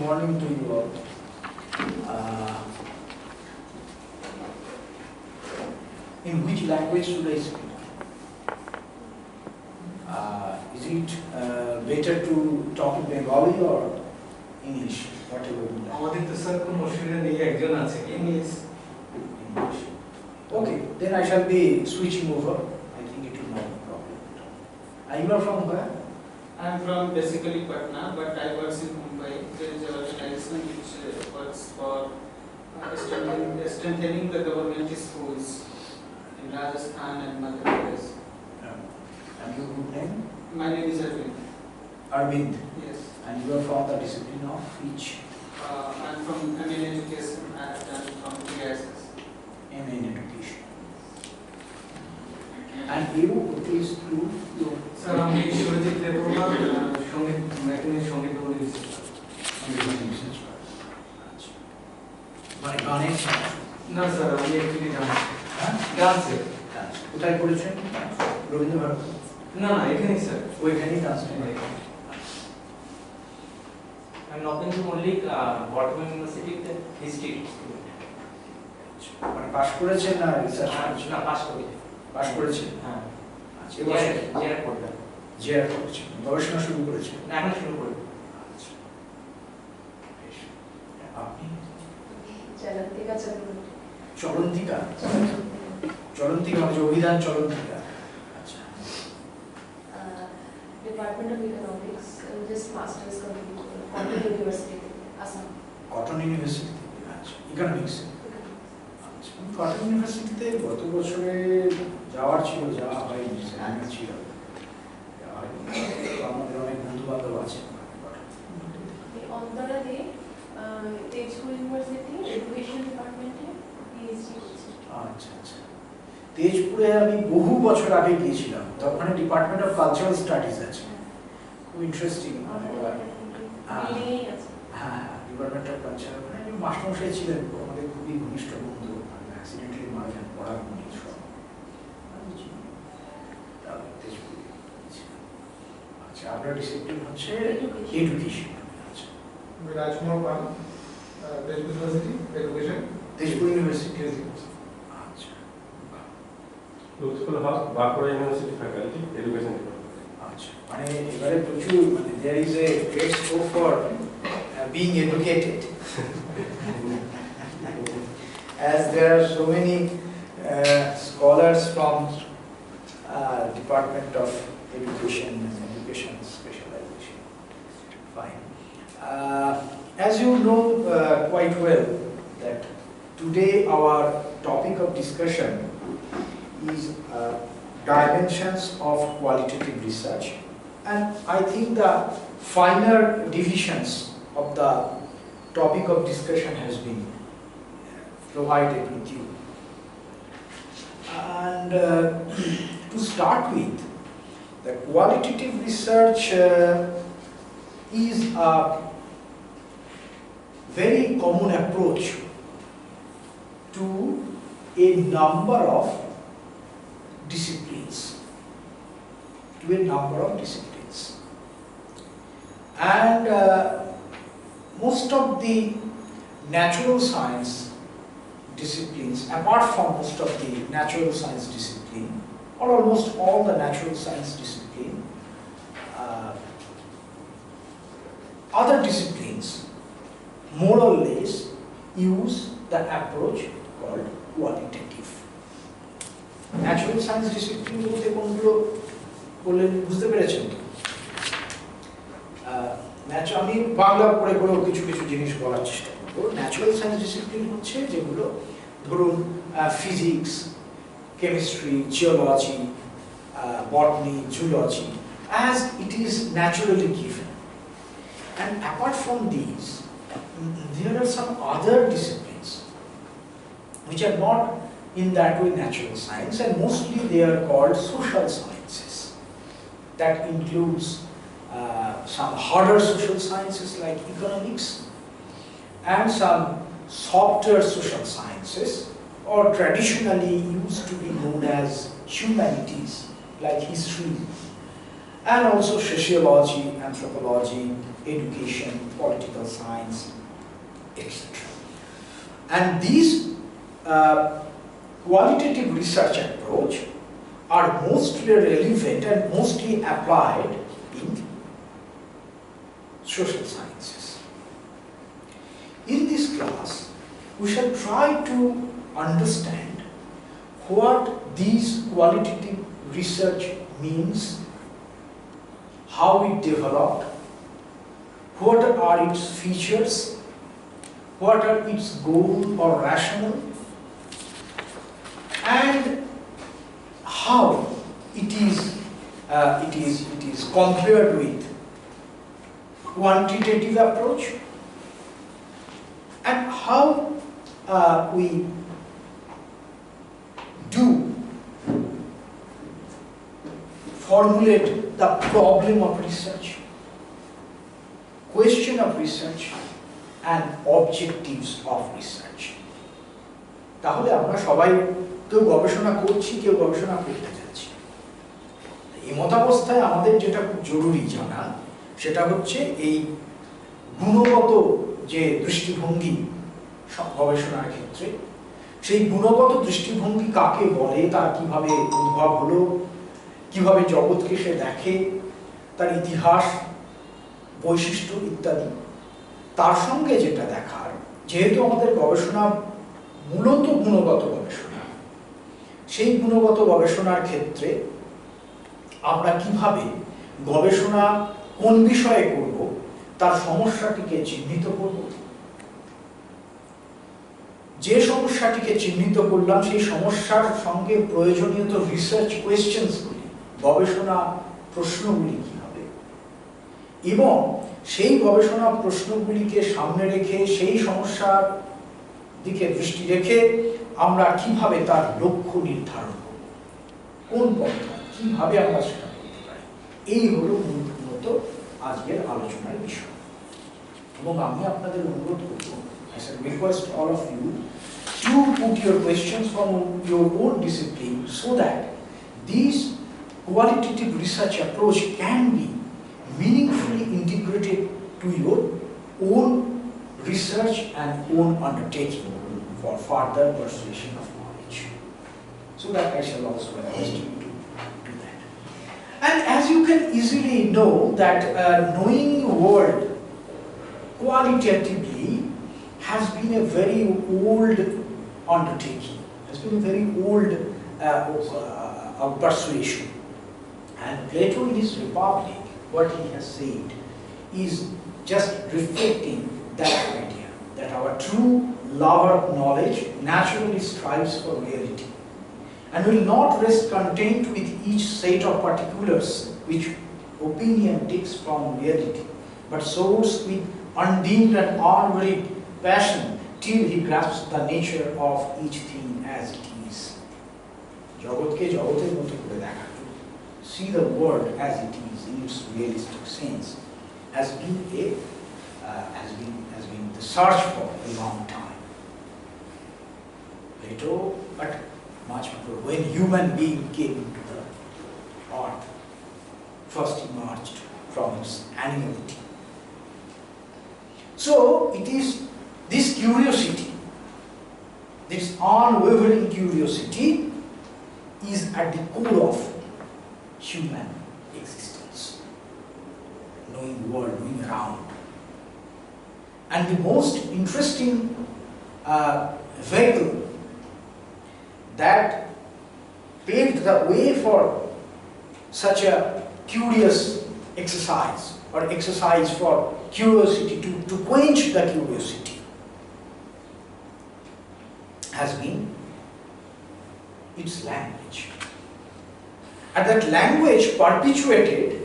morning to you all. In which language should I speak? Is it better to talk in Bengali or English? Whatever you like. আমাদের তো sir কোন অসুবিধা নেই, একজন আছে English. English. Okay, then I shall be switching over. I think it will not be a problem. And you are from where? I am from basically Patna, but I work in Mumbai. There is an organization which works for strengthening the government schools in Rajasthan and Madhya Pradesh. And your good name? My name is Arvind. Arvind. Yes. And you are from the discipline of which? I am from MA in Education. I have done from PISS. MA in Education. And you, please do your. Sir আমি সুরজিৎ দেববর্মা, সঙ্গীত mathematics সঙ্গীত মানে গানের না sir আমি actually ডান্সে। কোথায় পড়েছেন? রবীন্দ্র ভারতী? না না এখানেই স্যার। ওইখানেই dance. I'm Nopin Malik, Bandopadhyay University history student. মানে পাস করেছেন না রিসার্চ করেছেন? না পাস করেছি। পাস করেছেন? হ্যাঁ। আচ্ছা এবার জেআর করলাম। জেআর করেছেন। গবেষণা শুরু করেছেন? না এখন শুরু করব। আচ্ছা। বেশ। আপনি? চলন্তিকা চলন্তিকা। চলন্তিকা? চলন্তিকা মানে অভিধান চলন্তিকা। আচ্ছা। Department of Economics, just masters complete, Cotton University, Assam. Cotton university? আচ্ছা। ইকোনমিক্স? আচ্ছা। কটন ইউনিভার্সিটিতে গত বছরে যাওয়ার ছিল, যাওয়া হয়নি, সেখানে ছিল। আমাদের অনেক বন্ধু বান্ধব আছে। অন্তরালে তেজপুর ইউনিভার্সিটি এডুকেশন ডিপার্টমেন্টে পিএইচডি করছি। আচ্ছা আচ্ছা। তেজপুরে আমি বহু বছর আগে গিয়েছিলাম, তখন ডিপার্টমেন্ট অফ কালচারাল স্টাডিজ আছে, খুব ইন্টারেস্টিং। হ্যাঁ, ডিপার্টমেন্ট অফ কালচারাল, মাস্টারমশাই ছিলেন আমাদের খুবই ঘনিষ্ঠ বন্ধু, অ্যাক্সিডেন্টালি মারা যান পড়ার মনে সব। আচ্ছা, আপনার ডিসিপ্লিন হচ্ছে এডুকেশন। আচ্ছা, Rajkumar Pal, Tezpur university education. Tezpur university. আচ্ছা। Lutful Haque, Bankura university faculty education department. আচ্ছা, মানে এবারে প্রচুর, মানে there is a great scope for being educated as there are so many scholars from Department of Education and Education Specialization. Fine. As you know quite well that today our topic of discussion is dimensions of qualitative research, and I think the finer divisions of the topic of discussion has been provided with you. And to start with, the qualitative research is a very common approach to a number of disciplines, and most of the natural science disciplines, apart from most of the natural science discipline, or almost all the natural science discipline, other disciplines more or less use the approach called qualitative. Natural science discipline বলতে কোনগুলো বললেন, বুঝতে পেরেছেন? আমি বাংলা পড়ে পড়েও কিছু কিছু জিনিস বলার চেষ্টা করবো। ন্যাচারাল সায়েন্স ডিসিপ্লিন হচ্ছে যেগুলো ধরুন physics, chemistry, geology, botany, zoology, as it is naturally given. And apart from these, there are some other disciplines which are not in that way natural science, and mostly they are called social sciences. That includes some harder social sciences like economics, and some softer social sciences, or traditionally used to be known as humanities like history and also sociology, anthropology, education, political science, etc. And these qualitative research approach are mostly relevant and mostly applied in social sciences. In this class, we shall try to understand what these qualitative research means, how it developed, what are its features, what are its goals or rationale, and how it is compared with quantitative approach, and how we do formulate the problem of research, question of research, and objectives of research. তাহলে আমরা সবাই কেউ গবেষণা করছি, কেউ গবেষণা করতে যাচ্ছি। এই মতাবস্থায় আমাদের যেটা খুব জরুরি জানা, সেটা হচ্ছে এই গুণগত যে দৃষ্টিভঙ্গি গবেষণার ক্ষেত্রে, সেই গুণগত দৃষ্টিভঙ্গি কাকে বলে, তার কিভাবে উদ্ভব হলো, কিভাবে জগৎকে সে দেখে, তার ইতিহাস, বৈশিষ্ট্য ইত্যাদি। তার সঙ্গে যেটা দেখার, যেহেতু আমাদের গবেষণা মূলত গুণগত গবেষণা, সেই গুণগত গবেষণার ক্ষেত্রে আমরা কিভাবে গবেষণা কোন বিষয়ে করব, তার সমস্যাটিকে চিহ্নিত করব, যে সমস্যাটিকে চিহ্নিত করলাম সেই সমস্যার সঙ্গে প্রয়োজনীয় রিসার্চ কোয়েশ্চেন্সগুলি, গবেষণা প্রশ্নগুলি কি হবে, এবং সেই গবেষণা প্রশ্নগুলিকে সামনে রেখে সেই সমস্যার দিকে দৃষ্টি রেখে আমরা কিভাবে তার লক্ষ্য নির্ধারণ করব, কোন পন্থা, কিভাবে আমরা সেটা করতে পারি, এই হলো মূলত আজকের আলোচনার বিষয়। এবং আমি আপনাদের অনুরোধ করব, I shall request all of you to put your questions from your own discipline so that these qualitative research approach can be meaningfully integrated to your own research and own undertaking for further persuasion of knowledge. So that I shall also request you to do that. And as you can easily know that knowing the world qualitatively has been a very old undertaking, has been a very old persuasion. And Plato in his Republic, what he has said is just reflecting that idea, that our true lover of knowledge naturally strives for reality and will not rest content with each set of particulars which opinion takes from reality, but soars with undimmed and unwearied passion till he grasps the nature of each thing as it is. জগৎকে জগতের মতো করে দেখা, see the world as it is in its realistic sense, has been the search for a long time. Plato, but much before, when human being came into the earth, first emerged from its animality. So it is this curiosity, this unwavering curiosity, is at the core of human existence, knowing the world, knowing around. And the most interesting vehicle that paved the way for such a curious exercise, or exercise for curiosity, to quench the curiosity, has been its language. And that language perpetuated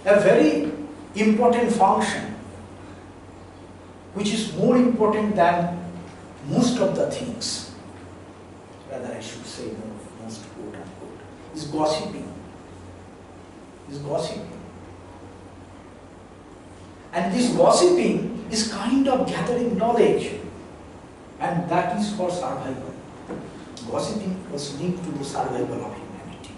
a very important function, which is more important than most of the things, rather I should say most quote unquote, is gossiping. And this gossiping is kind of gathering knowledge, and that is for survival. Gossiping was linked to the survival of humanity.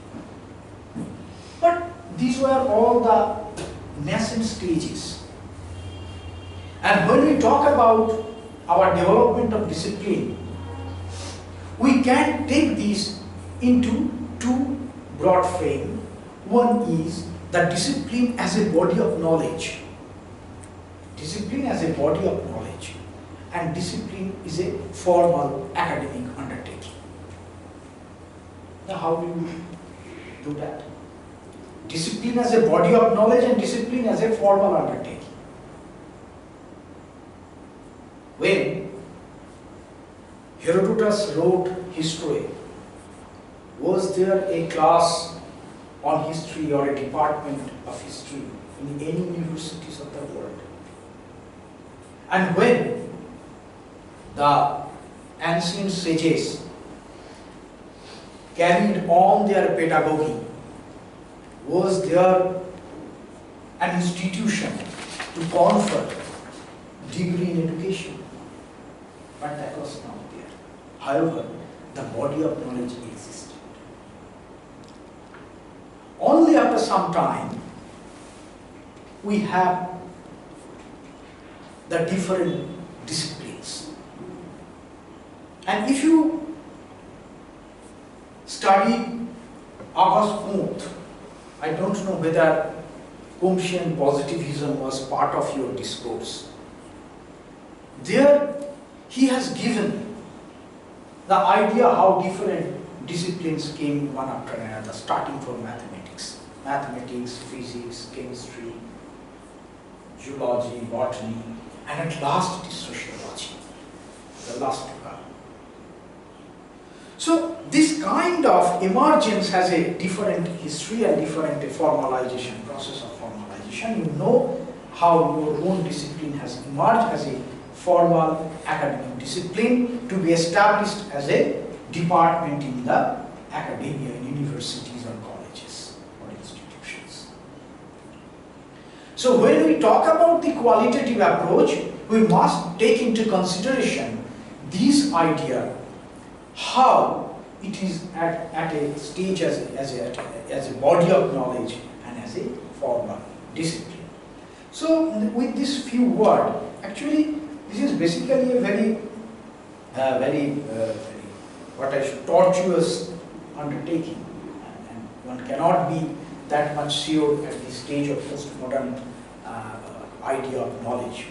But these were all the nascent stages. And when we talk about our development of discipline, we can take these into two broad frames. One is the discipline as a body of knowledge. Discipline as a body of knowledge, and discipline is a formal academic undertaking. Now, how do you do that? Discipline as a body of knowledge and discipline as a formal undertaking. When Herodotus wrote history, was there a class on history or a department of history in any universities of the world? And when the ancient sages carried on their pedagogy, was there an institution to confer degree in education? But that was not there. However, the body of knowledge existed. Only after some time, we have the different disciplines. And if you study August Comte, I don't know whether Comtean positivism was part of your discourse. There, he has given the idea how different disciplines came one after another, starting from mathematics. Mathematics, physics, chemistry, geology, botany, and at last it is sociology, the last to come. So this kind of emergence has a different history and different formalization, process of formalization. You know how your own discipline has emerged as a formal academic discipline to be established as a department in the academia, in universities or colleges or institutions. So when we talk about the qualitative approach, we must take into consideration this idea, how it is at a stage as a body of knowledge and as a formal discipline. So with this few words, actually this is basically a very what I should tortuous undertaking, and one cannot be that much sure at the stage of postmodern idea of knowledge.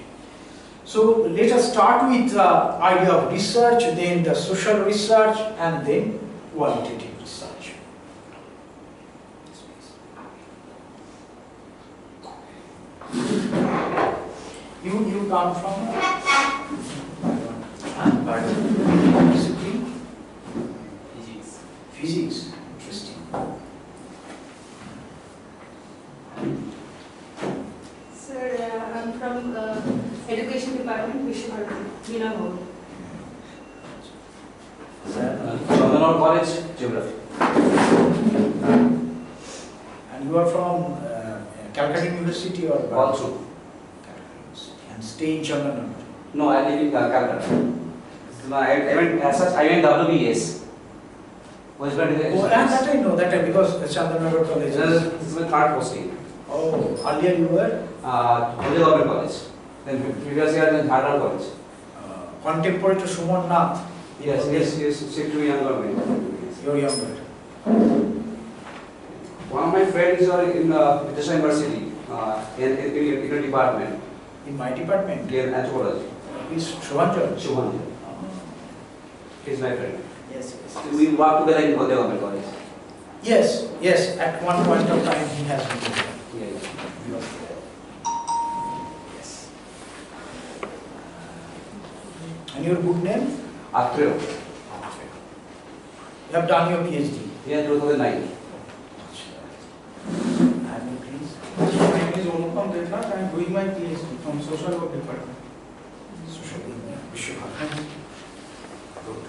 So let us start with the idea of research, then the social research, and then qualitative research. You come from discipline? Physics. Physics. Interesting. Sir, I'm from Education Department, Vinamur. Bandopadhyay College, Geography. And you are from Calcutta University or Also. And stay in Chandranagar. No, I live in Calcutta. No, I went as such. I went WBS. Was that Oh, and that I know, because Chandranagar College. This is my third posting. Oh, earlier you were Holy Government College. Then previous year in Dhara College. contemporary to Sumahan. Yes, shipped to young government. You're younger. One of my friends are in Vidya University, in a department, In my department. in anthropology. Is Shubhanjan. Sumahan. He's my friend. Yes, We work together in Holy Government College. Yes. At one point of time he has been there. Yeah. He was there. Yes. And your good name? After You have done your PhD. yeah, 2009. And you please. My name is Onupam Dethat. I am doing my PhD from Social Work Department. Social media. Vishwabharan. Good.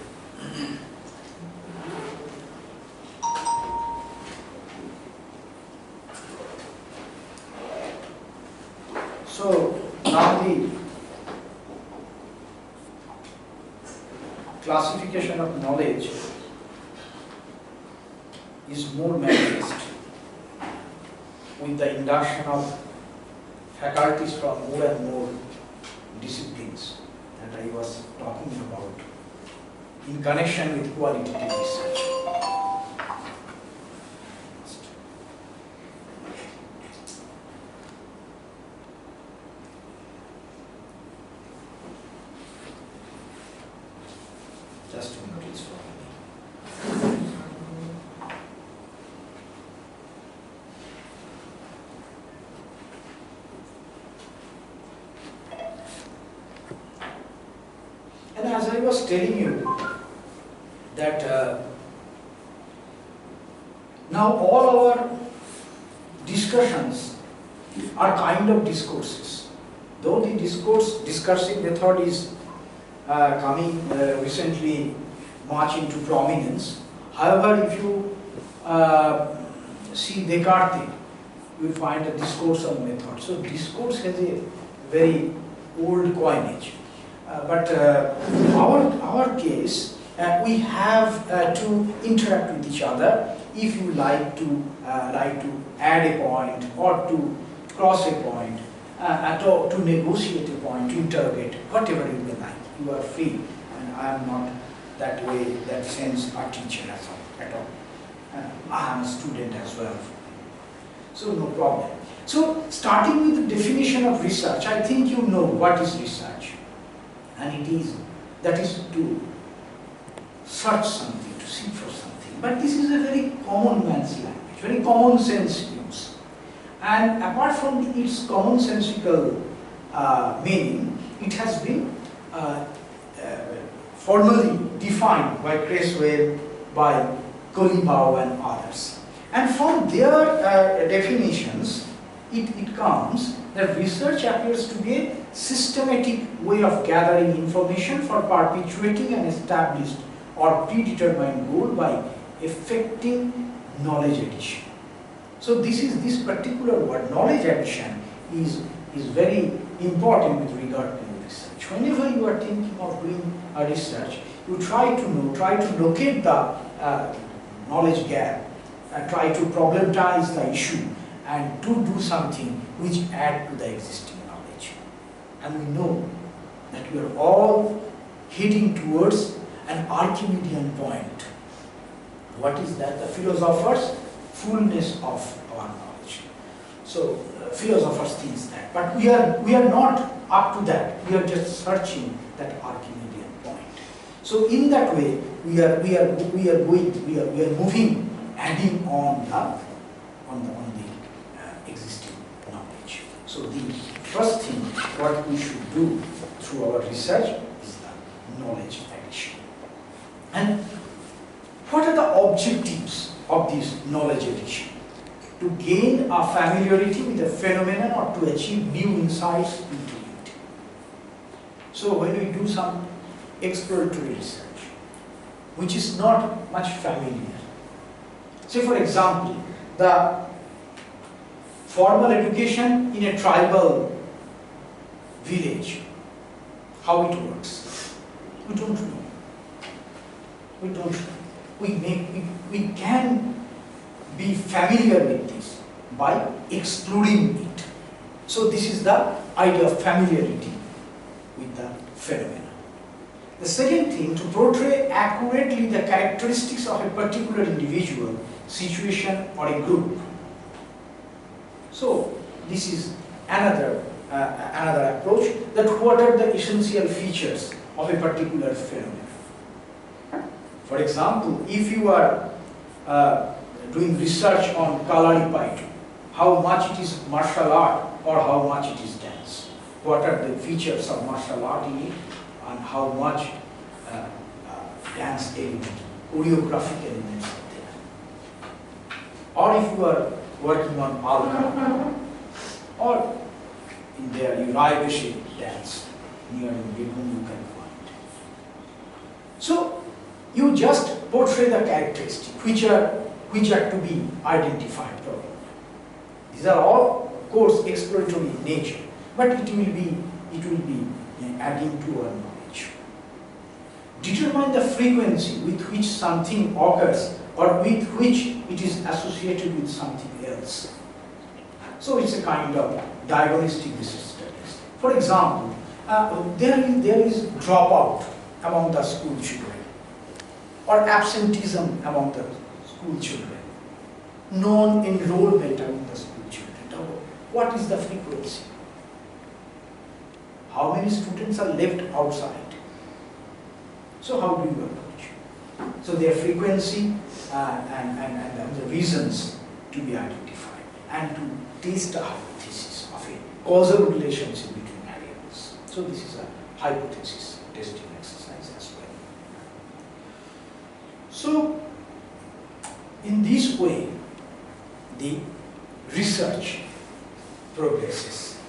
So now the classification of knowledge is more manifest. with the induction of faculties from more and more disciplines that I was talking about in connection with qualitative research. Just a minute, it's for me. And as I was telling you that now all our discussions are kind of discourses. Though the discursing method is coming recently much into prominence. However, if you see Descartes, you will find a discursive method. So discourse has a very old coinage. But in our case, we have to interact with each other. If you like to add a point or to cross a point, to negotiate a point, to interrogate, whatever you may like, you are free. And I am not that way, that sense, a teacher at all. I am a student as well. So no problem. So starting with the definition of research, I think you know what is research. And that is to search something, to seek for something. But this is a very common man's language, very common sense use. And apart from its commonsensical meaning, it has been formally defined by Creswell, by Colibau and others. And from their definitions, it comes that research appears to be a systematic way of gathering information for perpetuating an established or predetermined goal by effecting knowledge addition. So this particular word, knowledge addition, is very important with regard to research. Whenever you are thinking of doing a research, you try to locate the knowledge gap, try to problematize the issue, and to do something which add to the existing knowledge. And we know that we are all heading towards an Archimedean point. What is that? The philosopher's fullness of our knowledge. So philosophers think that, but we are not up to that. We are just searching that Archimedean point. So in that way, we are moving, adding on the existing knowledge. So the first thing what we should do through our research is the knowledge addition. And what are the objectives of this knowledge addition? To gain a familiarity with a phenomenon or to achieve new insights into it. So when we do some exploratory research, which is not much familiar. Say for example, the formal education in a tribal village, how it works. We don't know. We don't know. We can be familiar with this by exploring it. So this is the idea of familiarity with the phenomena. The second thing, to portray accurately the characteristics of a particular individual, situation or a group. So this is another approach, that what are the essential features of a particular phenomenon. For example, if you are doing research on Kalaripayattu, how much it is martial art or how much it is dance. What are the features of martial art in it and how much dance element, choreographic elements are there. Or if you are working on Alka or in their Urayashi dance near in Birhum you can find. So you just portray the characteristics which are to be identified probably. These are all, of course, exploratory in nature, but it will be adding to our knowledge. Determine the frequency with which something occurs or with which it is associated with something else. So it's a kind of diagnostic research studies. For example, there is dropout among the school children, or absenteeism among the school children, non-enrollment among the school children. Now, what is the frequency? How many students are left outside? So how do you approach? So their frequency and the reasons to be identified, and to test a hypothesis of a causal relationship between variables. So this is a hypothesis testing exercise as well. So in this way, the research progresses,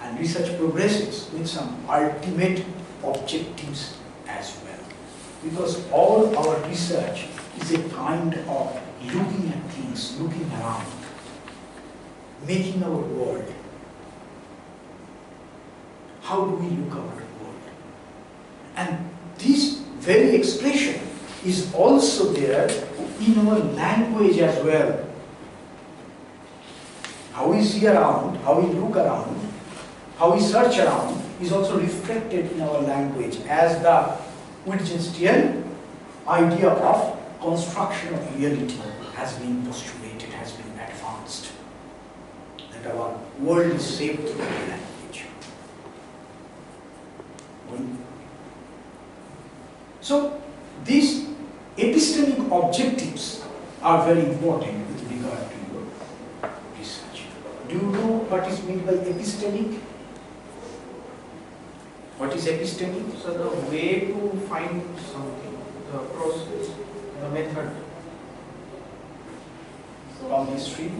and research progresses with some ultimate objectives as well, because all our research is a kind of looking at things, looking around, making our world. How do we look our world? And this very expression is also there in our language as well. How we see around, how we look around, how we search around is also reflected in our language, as the Wittgensteinian idea of construction of reality has been postulated, has been advanced, that our world is shaped through our language. So these epistemic objectives are very important with regard to your research. Do you know what is meant by epistemic? What is epistemic? So the way to find something, the process, the method. From history.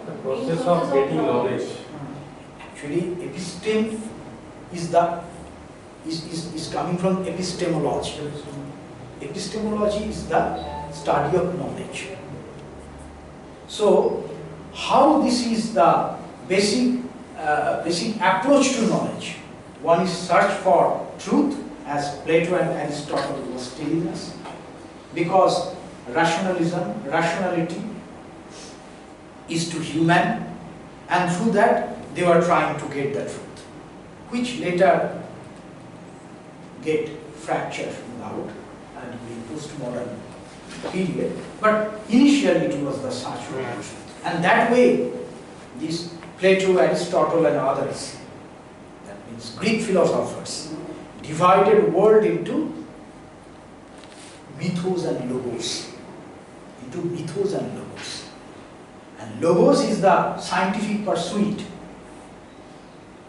The process of getting knowledge. Actually, episteme is coming from epistemology. Epistemology is the study of knowledge. So, how this is the basic approach to knowledge? One is search for truth, as Plato and Aristotle was telling us, because rationality is to human, and through that they were trying to get the truth, which later get fractured out and in postmodern period. But initially it was the search for truth, and that way this Plato, Aristotle and others, that means Greek philosophers, divided world into mythos and logos. And logos is the scientific pursuit.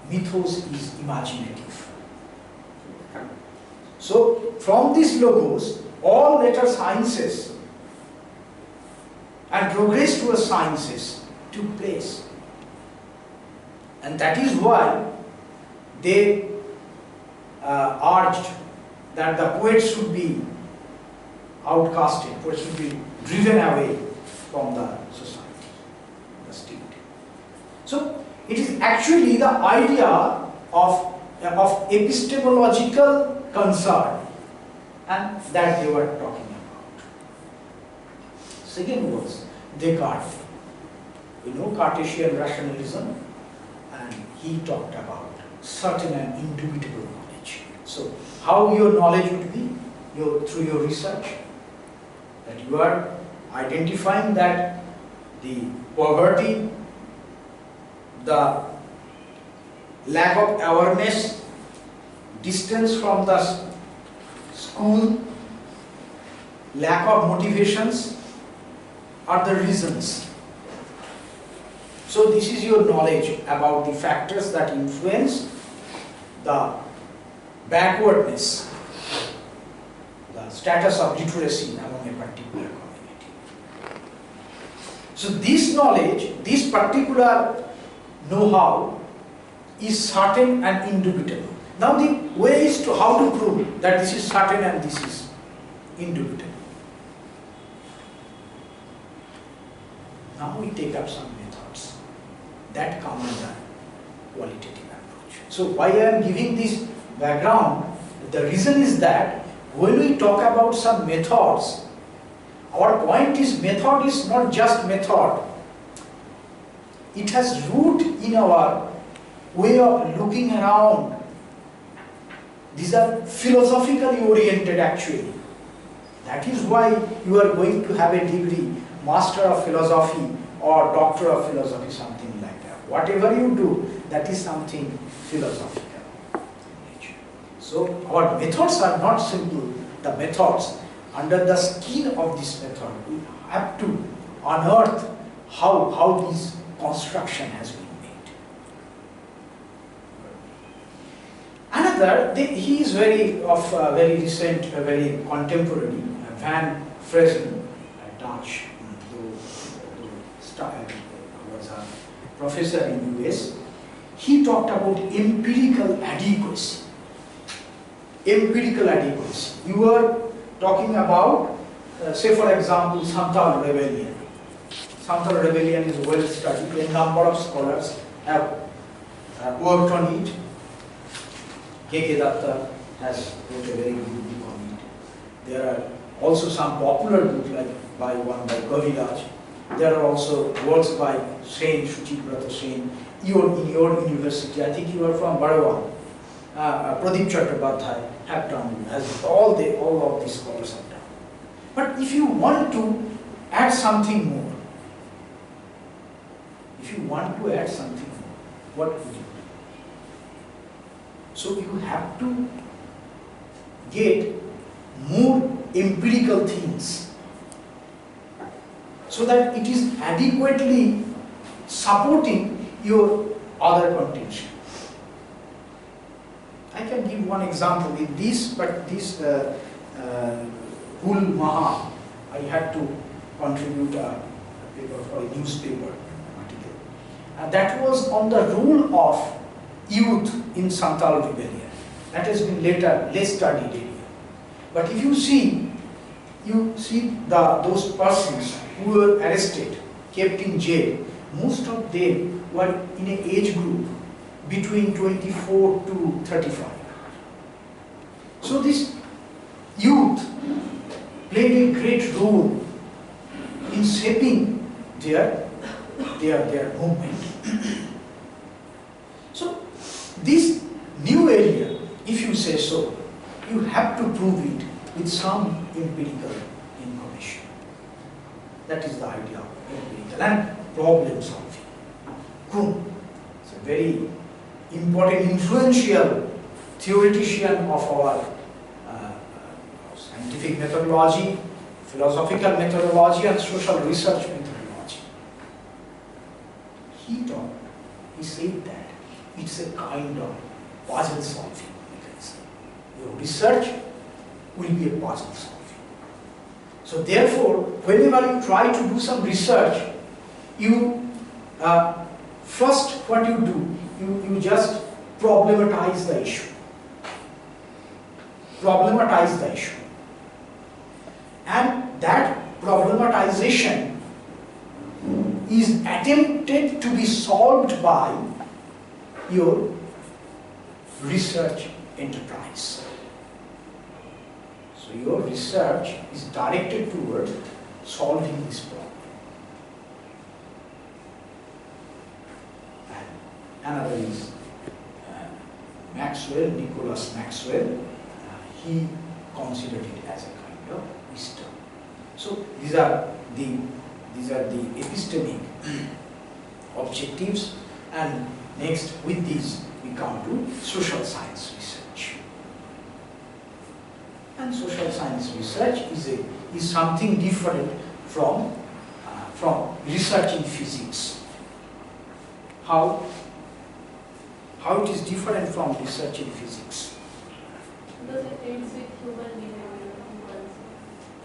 Mythos is imaginative. So from these logos, all later sciences and progress towards sciences took place. And that is why they urged that the poets should be outcasted, poets should be driven away from the society, the state. So it is actually the idea of epistemological concern, and that they were talking about. Second was Descartes. We know Cartesian rationalism, and he talked about certain and indubitable knowledge. So how your knowledge would be? Through your research, that you are identifying that the poverty, the lack of awareness, distance from the school, lack of motivations are the reasons. So this is your knowledge about the factors that influence the backwardness, the status of literacy among a particular community. So this knowledge, this particular know-how is certain and indubitable. Now the way is to how to prove that this is certain and this is indubitable. Now we take up some methods that come under qualitative approach. So why I am giving this background, the reason is that when we talk about some methods, our point is method is not just method, It has root in our way of looking around. These are philosophically oriented actually. That is why you are going to have a degree, Master of Philosophy or Doctor of Philosophy, something like that. Whatever you do, that is something philosophical in nature. So our methods are not simple. The methods, under the skin of this method, we have to unearth how this construction has been made. Another, he is very recent, very contemporary, Van Fresen, a Dutch, who was a professor in US. He talked about empirical adequacy. Empirical adequacy. You are talking about, say for example, Santhal rebellion. Santhal rebellion is well studied. A number of scholars have worked on it. K.K. Datta has wrote a very good book on it. There are also some popular books like by Kaviraj. There are also works by Sen, Shuchibrata Sen. In your university, I think you are from Barawan. Pradeep Chattopadhyay have done, as all of these scholars have done. But if you want to add something more, what would you do? So you have to get more empirical things so that it is adequately supporting your other contention. I can give one example in this, but this Sumahan, I had to contribute a paper for a newspaper article. That was on the role of youth in Santhal rebellion. That has been later less studied area. But if you see those persons who were arrested, kept in jail, most of them were in an age group between 24 to 35. So this youth played a great role in shaping their movement. So this new area, if you say so, you have to prove it with some empirical information. That is the idea of empirical and problem solving. Kuhn is a very important, influential theoretician of our scientific methodology, philosophical methodology, and social research methodology. He said that it's a kind of puzzle solving mechanism. Your research will be a puzzle solving. So therefore, whenever you try to do some research, you first what you do, you just problematize the issue. Problematize the issue. And that problematization is attempted to be solved by your research enterprise. So your research is directed toward solving this problem. And another is Maxwell, Nicholas Maxwell. He considered it as a kind of wisdom. So these are the epistemic objectives, and next with these we come to social science research. And social science research is something different from research in physics. How it is different from research in physics? Because it deals with human behavior,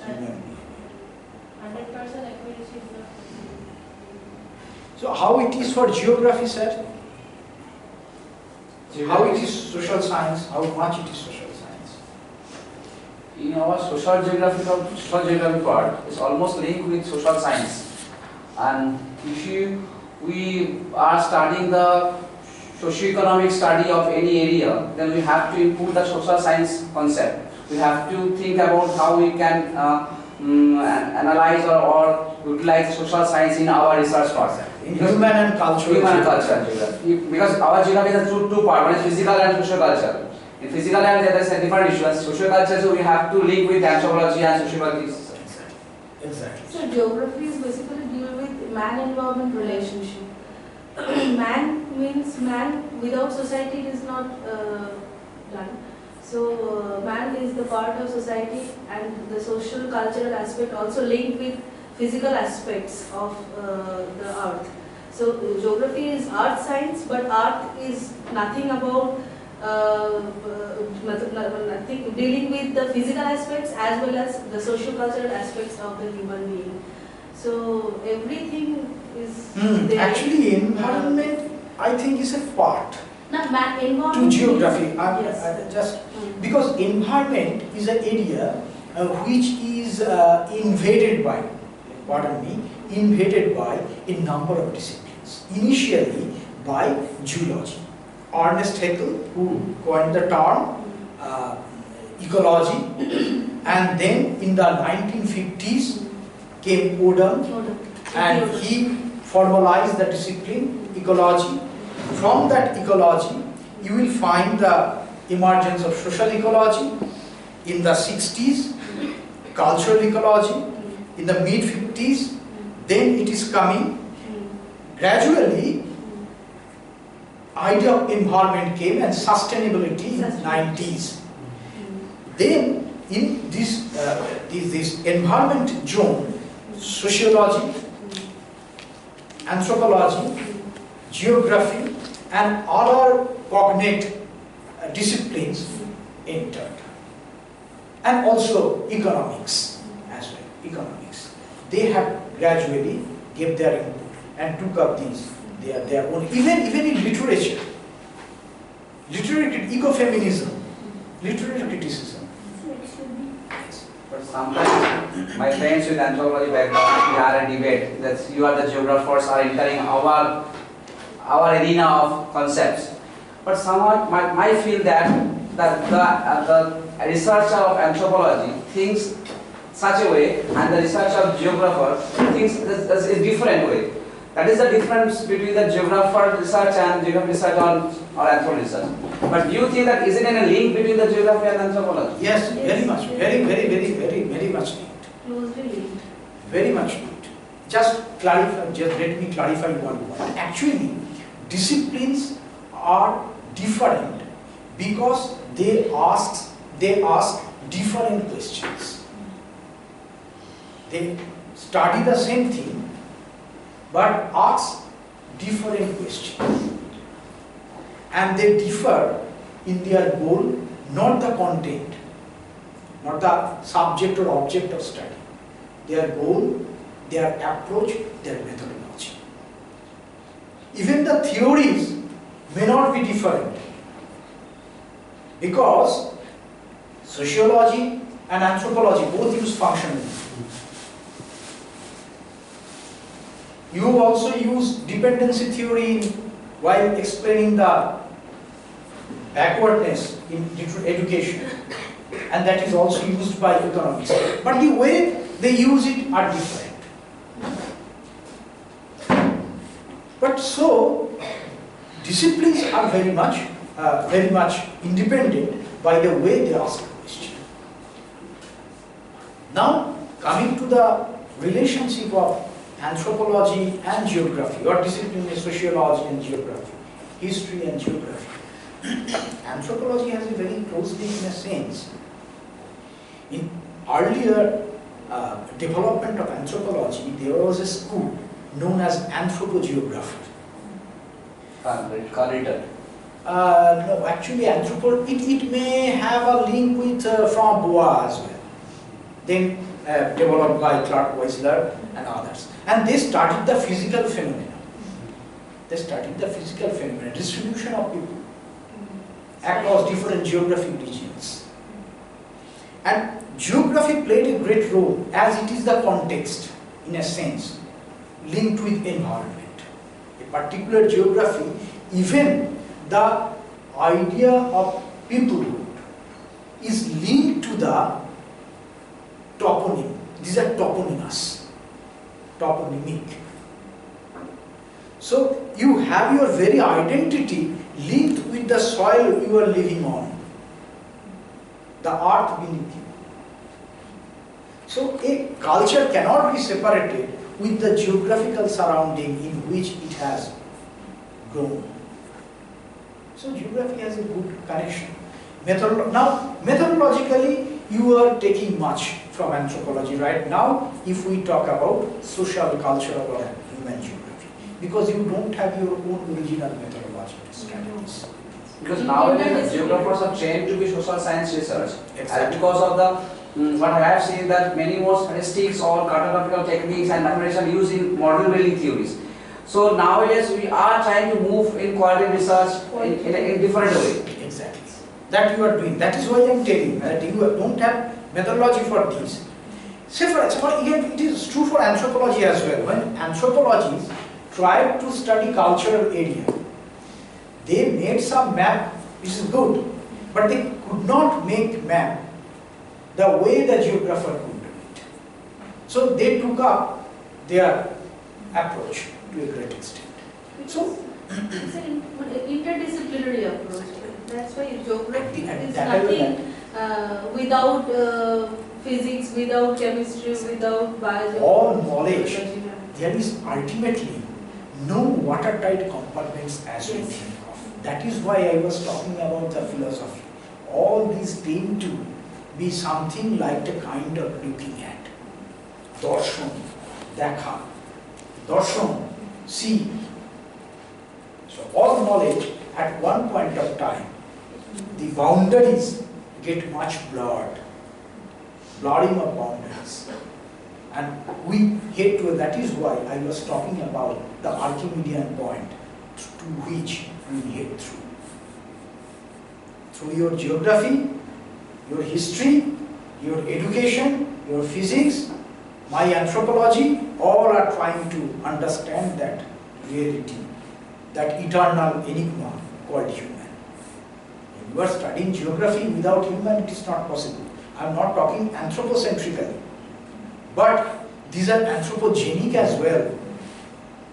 Human behavior. 100% accuracy is not possible. So how it is for geography, sir? How it is social science? How much it is social science? In our social geography part, is almost linked with social science. And if we are studying the socio-economic study of any area, then we have to input the social science concept. We have to think about how we can analyze or utilize social science in our research process. In human and cultural. Human and cultural geography. Because our geography is two parts, one is physical and social culture. In physical and there is a different issues. Social culture, so we have to link with anthropology and sociology. Exactly. So geography is basically deal with man-environment relationship. Man means man, without society it is not done. So man is the part of society, and the social cultural aspect also linked with physical aspects of the earth. So geography is earth science, but earth is nothing about nothing dealing with the physical aspects as well as the social cultural aspects of the human being. So everything is there. Actually, environment, I think, is a part Not man, environment. to geography. Yes. Because environment is an area which is invaded by a number of disciplines. Initially by geology. Ernest Haeckel, who coined the term ecology, and then in the 1950s came Odom, and he formalized the discipline ecology. From that ecology, you will find the emergence of social ecology. In the 60s, cultural ecology. In the mid 50s, then it is coming. Gradually, idea of environment came and sustainability in 90s. Then in this environment zone, sociology, anthropology, geography, and other cognate disciplines entered, and also economics as well. Economics, they have gradually gave their input and took up these their own. Even in literature, literary ecofeminism, literary criticism. But sometimes my friends with anthropology background, we are a debate that you are the geographers are entering our arena of concepts. But somehow I feel that the researcher of anthropology thinks such a way, and the researcher of geographer thinks a different way. That is the difference between the geographer research and geography research or anthropology research. But do you think that is it in a link between the geography and anthropology? Yes, very much, very much linked. Closely linked. Very much linked. Just let me clarify one point. Actually, disciplines are different because they ask different questions. They study the same thing but ask different questions, and they differ in their goal, not the content, not the subject or object of study. Their goal, their approach, their methodology. Even the theories may not be different, because sociology and anthropology both use functionalism. You also use dependency theory while explaining the backwardness in education, and that is also used by economics. But the way they use it are different. But so, disciplines are very much independent by the way they ask a question. Now, coming to the relationship of anthropology and geography, or discipline is sociology and geography, history and geography. Anthropology has a very close link in a sense. In earlier development of anthropology, there was a school known as anthropogeography. No, actually it may have a link with from Bois as well. Then developed by Clark Weisler and others. And they studied the physical phenomena. They studied the physical phenomena, distribution of people across different geographic regions. And geography played a great role, as it is the context, in a sense, linked with environment. A particular geography, even the idea of peoplehood is linked to the toponym. These are toponymous, toponymic. So you have your very identity linked with the soil you are living on, the earth beneath you. So a culture cannot be separated with the geographical surrounding in which it has grown. So geography has a good connection. Now, methodologically, you are taking much from anthropology right now if we talk about social, cultural or human geography. Because you don't have your own original methodology strategies. Because nowadays the geographers are trained to be social science research. Exactly. And because of the what I have seen that many more statistics or cartographical techniques and mathematics are used in model building theories. So nowadays we are trying to move in qualitative research in a different way. Exactly. That you are doing. That is why I am telling you that you don't have methodology for these. Say for example, again it is true for anthropology as well. When anthropologists tried to study cultural area, they made some map, which is good, but they could not make map the way the geographer could do it. So they took up their approach to a great extent. So it's an interdisciplinary approach. That's why geography is that nothing without physics, without chemistry, without biology. all knowledge, there is ultimately no watertight compartments as we Yes. think of. That is why I was talking about the philosophy. All these tend to be something like the kind of looking at. Darshan, dekha, darshan, see. So all knowledge at one point of time, the boundaries get much blurred, blurring of boundaries. And we head to, that is why I was talking about the Archimedean point to which we head through. Through your geography, your history, your education, your physics, my anthropology, all are trying to understand that reality, that eternal enigma called human. If you are studying geography without human, it is not possible. I am not talking anthropocentrically, but these are anthropogenic as well.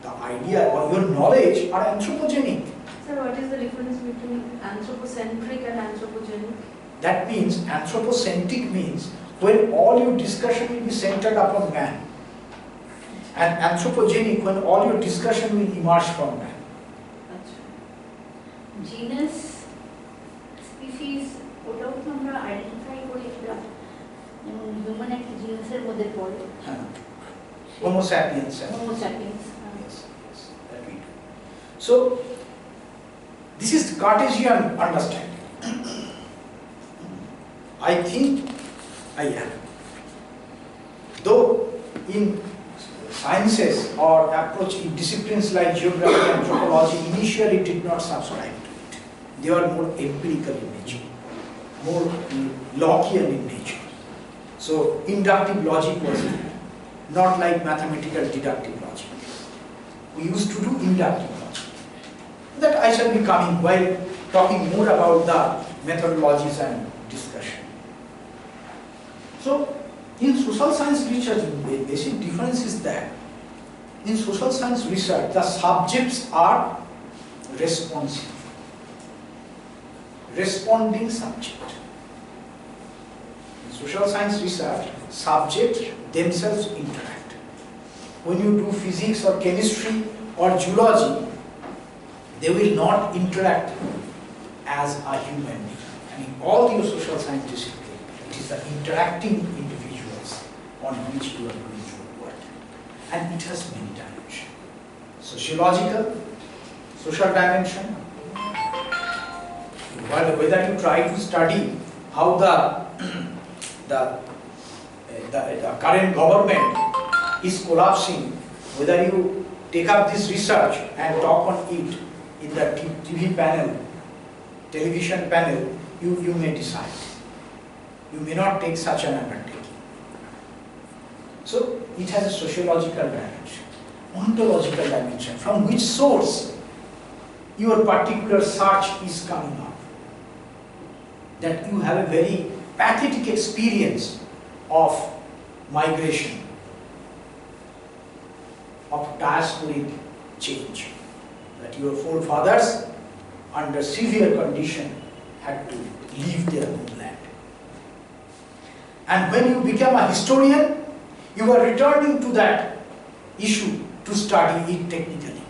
The idea or your knowledge are anthropogenic. Sir, what is the difference between anthropocentric and anthropogenic? That means anthropocentric means when all your discussion will be centered upon man, and anthropogenic when all your discussion will emerge from man. Genius species ওটাও তো আমরা identify করি একটা যেমন human একটা জিনাসের মধ্যে পড়ে Homo sapiens. Homo sapiens Yes, yes, that we do. So, this is Cartesian understanding. I think I am. Though in sciences or approach in disciplines like geography and anthropology initially did not subscribe to it. They were more empirical in nature, more Lockean in nature. So inductive logic was not like mathematical deductive logic. We used to do inductive logic. That I shall be coming while talking more about the methodologies and discussion. So, in social science research, the basic difference is that in social science research, the subjects are responsive, responding subject. In social science research, subjects themselves interact. When you do physics or chemistry or geology, they will not interact as a human being. And in all your social science disciplines, it is the interacting individuals on which you are doing your work. And it has many dimensions. Sociological, social dimension, whether you try to study how the current government is collapsing, whether you take up this research and talk on it in the TV panel, television panel, you may decide. You may not take such an undertaking. So it has a sociological dimension, ontological dimension, from which source your particular search is coming up. That you have a very pathetic experience of migration, of diasporic change. that your forefathers, under severe condition, had to leave their homeland. And when you become a historian, you are returning to that issue to study it technically.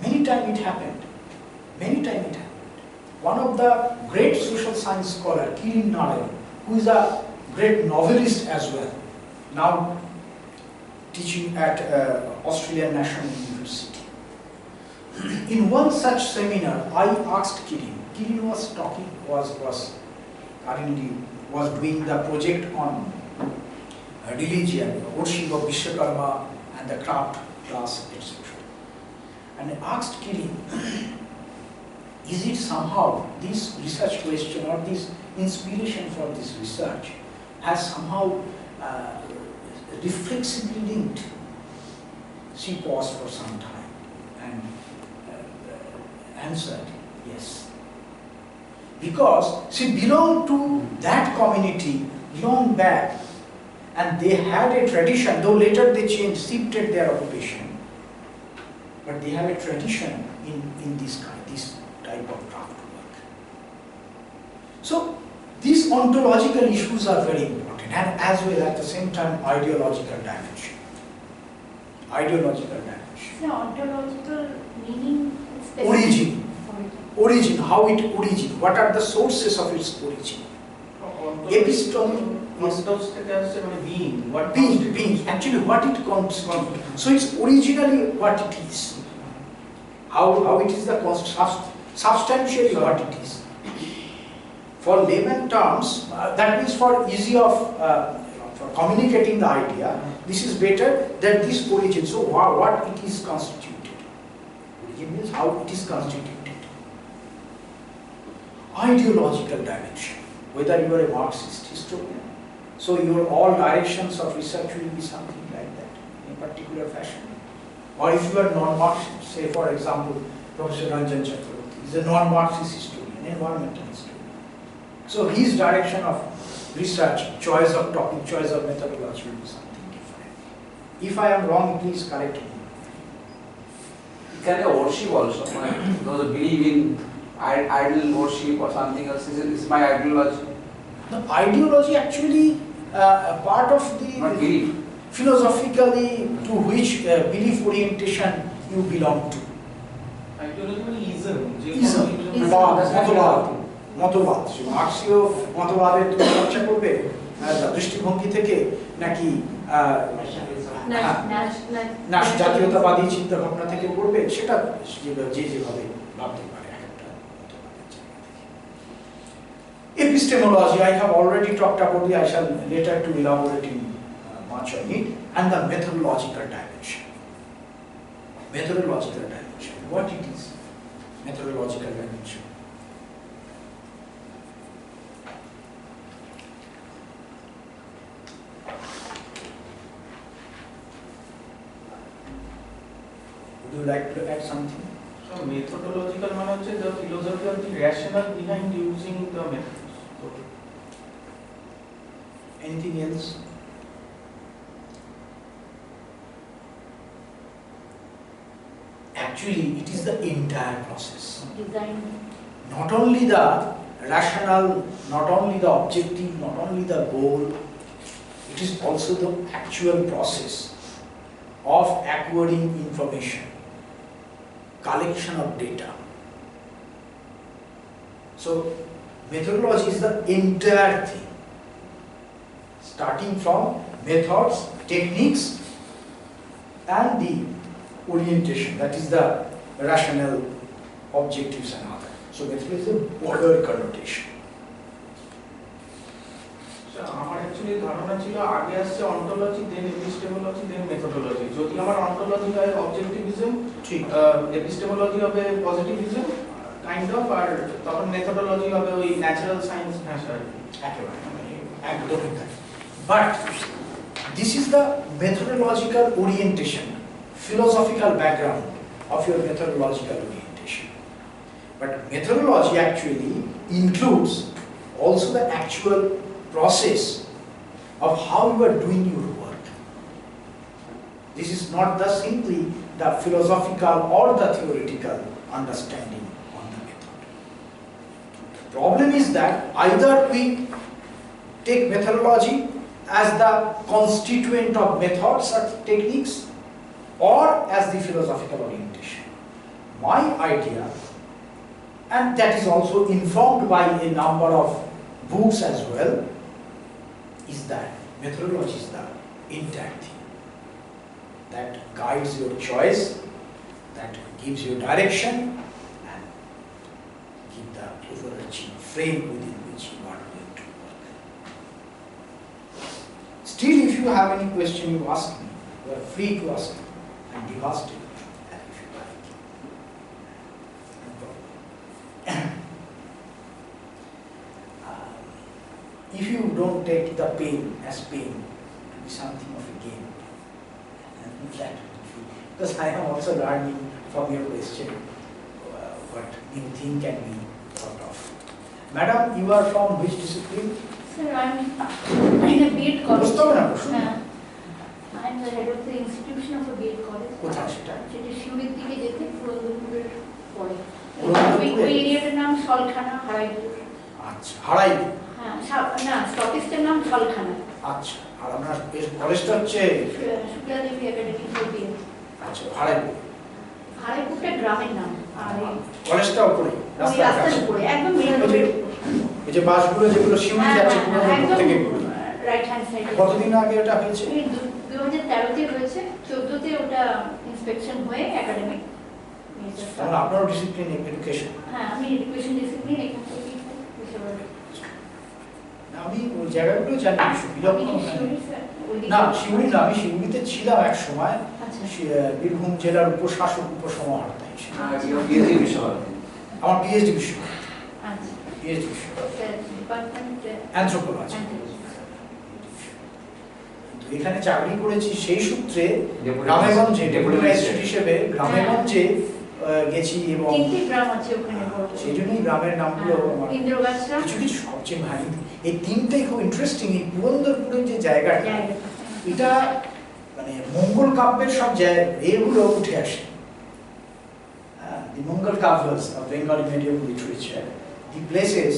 Many times it happened. Many times it happened. One of the great social science scholar, Kirin Narayan, who is a great novelist as well, now teaching at Australian National University. In one such seminar, I asked Kirin. Kirin was talking, was doing the project on religion, worship of Vishwakarma and the craft class, etc. And I asked Kirin, is it somehow this research question or this inspiration for this research has somehow reflexively linked? She paused for some time and answered, yes. Because she belonged to that community long back, and they had a tradition, though later they changed, shifted their occupation, but they have a tradition in this type of craft work. So these ontological issues are very important, and as well at the same time ideological dimension. Ideological dimension. The ontological meaning is Origin, how it origin, what are the sources of its origin? Epistome, being, actually what it constitutes. So it's originally what it is. How it is the substantially what it is. For layman terms, that means for easy of for communicating the idea, this is better than this origin. So what it is constituted. Origin means how it is constituted. Ideological dimension, whether you are a Marxist historian, so your all directions of research will be something like that, in a particular fashion. Or if you are non-Marxist, say for example, Professor Ranjan Chakraborty is a non-Marxist historian, environmental historian. So his direction of research, choice of topic, choice of methodology will be something different. If I am wrong, please correct me. Can I worship also? Those who believe in idol worship or something else is my ideology. The ideology actually a part of the Not belief. philosophically to which belief orientation you belong to. Ideology is Ism, মতবাদ, মার্ক্সীয় মতবাদের তুমি চর্চা করবে দৃষ্টিভঙ্গি থেকে নাকি জাতীয়তাবাদী চিন্তা ভাবনা থেকে করবে, সেটা যে যেভাবে ভাবতে পারে। Epistemology, I have already talked about it, I shall later to elaborate in much on it, and the methodological dimension. Methodological dimension, what it is? Methodological dimension. Would you like to add something? So methodological মানে হচ্ছে the philosophy of the rationale behind using the methods. Anything else? Actually, it is the entire process. design. Not only the rationale, not only the objective, not only the goal, it is also the actual process of acquiring information, collection of data. So, methodology is the entire thing, starting from methods, techniques, and the orientation, that is the rationale, objectives and other. So methodology is a broader connotation. So আমার actually ধারণা ছিল আগে আসছে ontology, দেন epistemology, দেন methodology. যদি আমার ontology হয় অবজেক্টিভিজম, ঠিক epistemology হবে পজিটিভিজম কাইন্ড অফ, আর তখন মেথোডোলজি হবে ওই ন্যাচারাল সায়েন্স ভাষা আর কি। একদমই তাই। But this is the methodological orientation, philosophical background of your methodological orientation. But methodology actually includes also the actual process of how you are doing your work. This is not the simply the philosophical or the theoretical understanding on the method. The problem is that either we take methodology as the constituent of methods or techniques or as the philosophical orientation. My idea, and that is also informed by a number of books as well, is that methodology is the entire thing that guides your choice, that gives you direction, and give the overarching frame within which you are going to work. Still, if you have any question, you ask me. You are free to ask me and be asked it if you like. No problem. If you don't take the pain as pain to be something of a game, that because I am also learning from your question what new thing can be thought of. Madam, you are from which discipline? Sir, I'm in a B.Ed college. I'm the head of the institution of a B.Ed college. কোথায় সেটা? সেটা শিউরির দিকে যেতে পুরন্দরপুরের পরে। পুরন্দরপুরে? ওই এরিয়াটার নাম সলখানা, হারাইপুর। আচ্ছা, হারাইপুর। হ্যাঁ, না, স্টপিস্টের নাম সলখানা। আচ্ছা, আর আপনার কলেজটা হচ্ছে শুক্লা দেবী একাডেমি ফর B.Ed। আচ্ছা, হারাইপুর। হারাইপুরটা গ্রামের নাম। আর কলেজটা উপরে, ওই রাস্তার উপরে, একদম মেইন রোডের উপরে। এই যে বাসগুলো যেগুলো শিউরি যাচ্ছে পুরন্দরপুর থেকে রাইট হ্যান্ড সাইডে। কতদিন আগে এটা হয়েছে? 2013-তে হয়েছে, 14-তে ওটা ইন্সপেকশন হয়ে একাডেমিক। তাহলে আপনার ডিসিপ্লিন এডুকেশন। হ্যাঁ, আমি এডুকেশন ডিসিপ্লিন এখান থেকেই পেশাগত। আমি ওই জায়গাগুলো জানি, না শিউরি না, আমি শিউরিতে ছিলাম এক সময়, বীরভূম জেলার উপশাসক উপসমাহর্তা হিসেবে। আমার পিএইচডি বিষয়, পিএইচডি বিষয় অ্যানথ্রোপোলজি। এখানে চাকরি করেছি সেই সূত্রে গ্রামেগঞ্জে ডেপুটি ম্যাজিস্ট্রেট হিসেবে গ্রামেগঞ্জে গেছি এবং সেই জন্যই গ্রামের নামগুলো কিছু কিছু সবচেয়ে ভারী। এই তিনটাই খুব ইন্টারেস্টিং। এই পুরন্দরপুরের যে জায়গাটা, এটা মানে মঙ্গল কাব্যের সব এগুলো উঠে আসে। The Mongol Kavyas of Bengali medieval literature, the places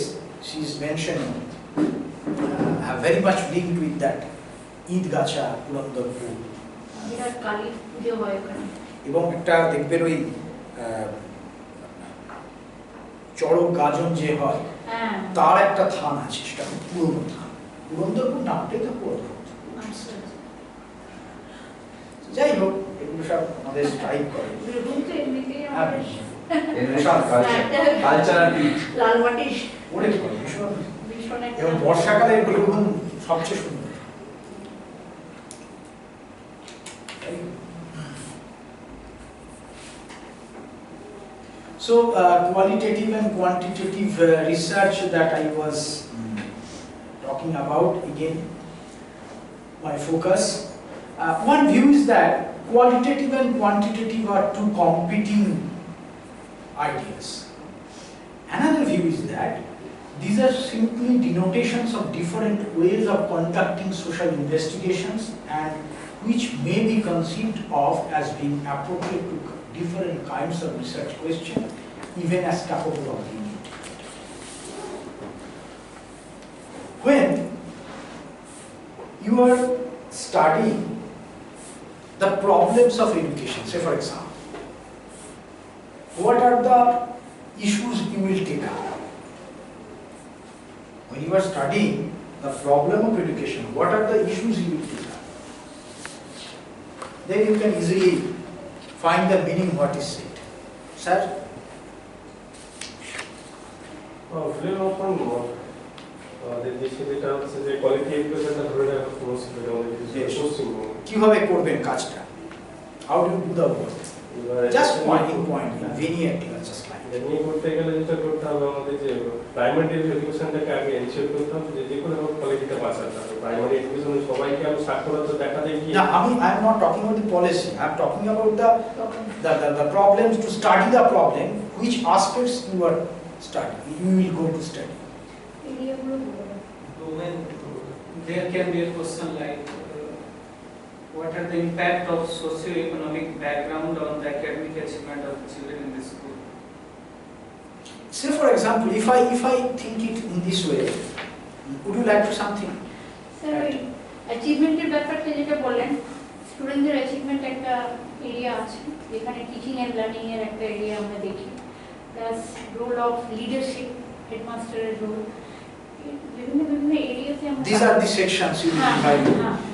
she is mentioning have very much linked with that. ঈদগাছা, Purandarpur, এবং একটা দেখবেন ওই চড়ক গাজন যে হয় তার একটা থান আছে, সেটা খুব পুরনো থান। পুরন্দরপুর নামটাই তো পুরনো। যাই হোক, এগুলো সব আমাদের স্ট্রাইক করে। এবং বর্ষাকালে বীরভূম সবচেয়ে সুন্দর। So qualitative and quantitative research that I was talking about, again my focus. One view is that qualitative and quantitative are two competing ideas. Another view is that these are simply denotations of different ways of conducting social investigations and which may be conceived of as being appropriate to different kinds of research questions, even as capable of being integrated. When you are studying the problems of education, say for example, what are the issues you will take up? When you are studying the problem of education, what are the issues you will take up? Then you can easily find the meaning what is said. Sir? কিভাবে করবেন কাজটা? How do you do the work? Just pointing point, vignette, just like that. করতে গেলে যেটা করতে হবে আমাদের যে প্রাইমারি এডুকেশনটাকে আগে এনশিওর করতে হবে যে কোনো কোয়ালিটিতে পাস করতে হবে। প্রাইমারি এডুকেশনে সবাইকে আমি সাক্ষরতা দেখাতে গিয়ে না, I am not talking about the policy. I am talking about the problems, to study the problem, which aspects you are studying, you will go to study. So when there can be a question like What are the impact of socio-economic background on the academic achievement of children in the school? Say for example, if I think it in this way, would you like to something? Sir ওই অ্যাচিভমেন্টের ব্যাপারটা যেটা বললেন, স্টুডেন্টদের achievement একটা area আছে যেখানে teaching and learning এর একটা এরিয়া আমরা দেখি, প্লাস রোল অফ লিডারশিপ, হেডমাস্টারের রোল, বিভিন্ন বিভিন্ন এরিয়াতে আমরা These are the sections you divide.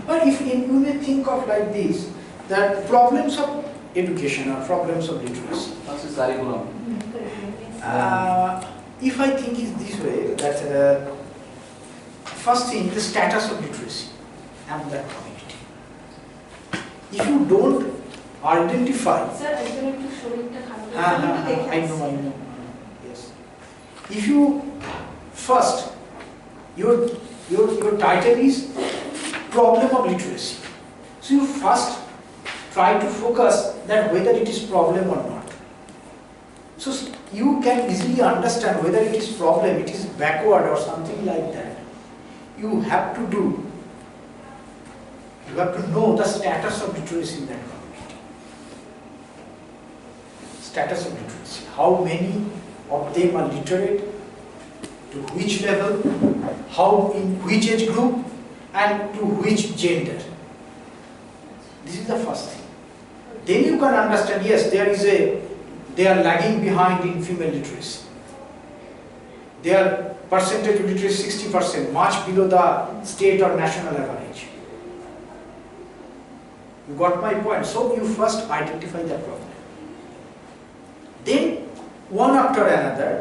But if you may think of like this, that problems of education or problems of literacy. What's his curriculum? If I think it this way, that first thing, the status of literacy and that community. If you don't identify, sir একজন একটু শরীরটা খারাপ, I know, yes. If you first, your title is problem of literacy. So you first try to focus that whether it is problem or not. So you can easily understand whether it is problem, it is backward or something like that. You have to know the status of literacy in that community. Status of literacy. How many of them are literate, to which level, how in which age group, and to which gender. This is the first thing. Then you can understand, yes, they are lagging behind in female literacy. Their percentage of literacy 60%, much below the state or national average. You got my point? So you first identify the problem. Then, one after another,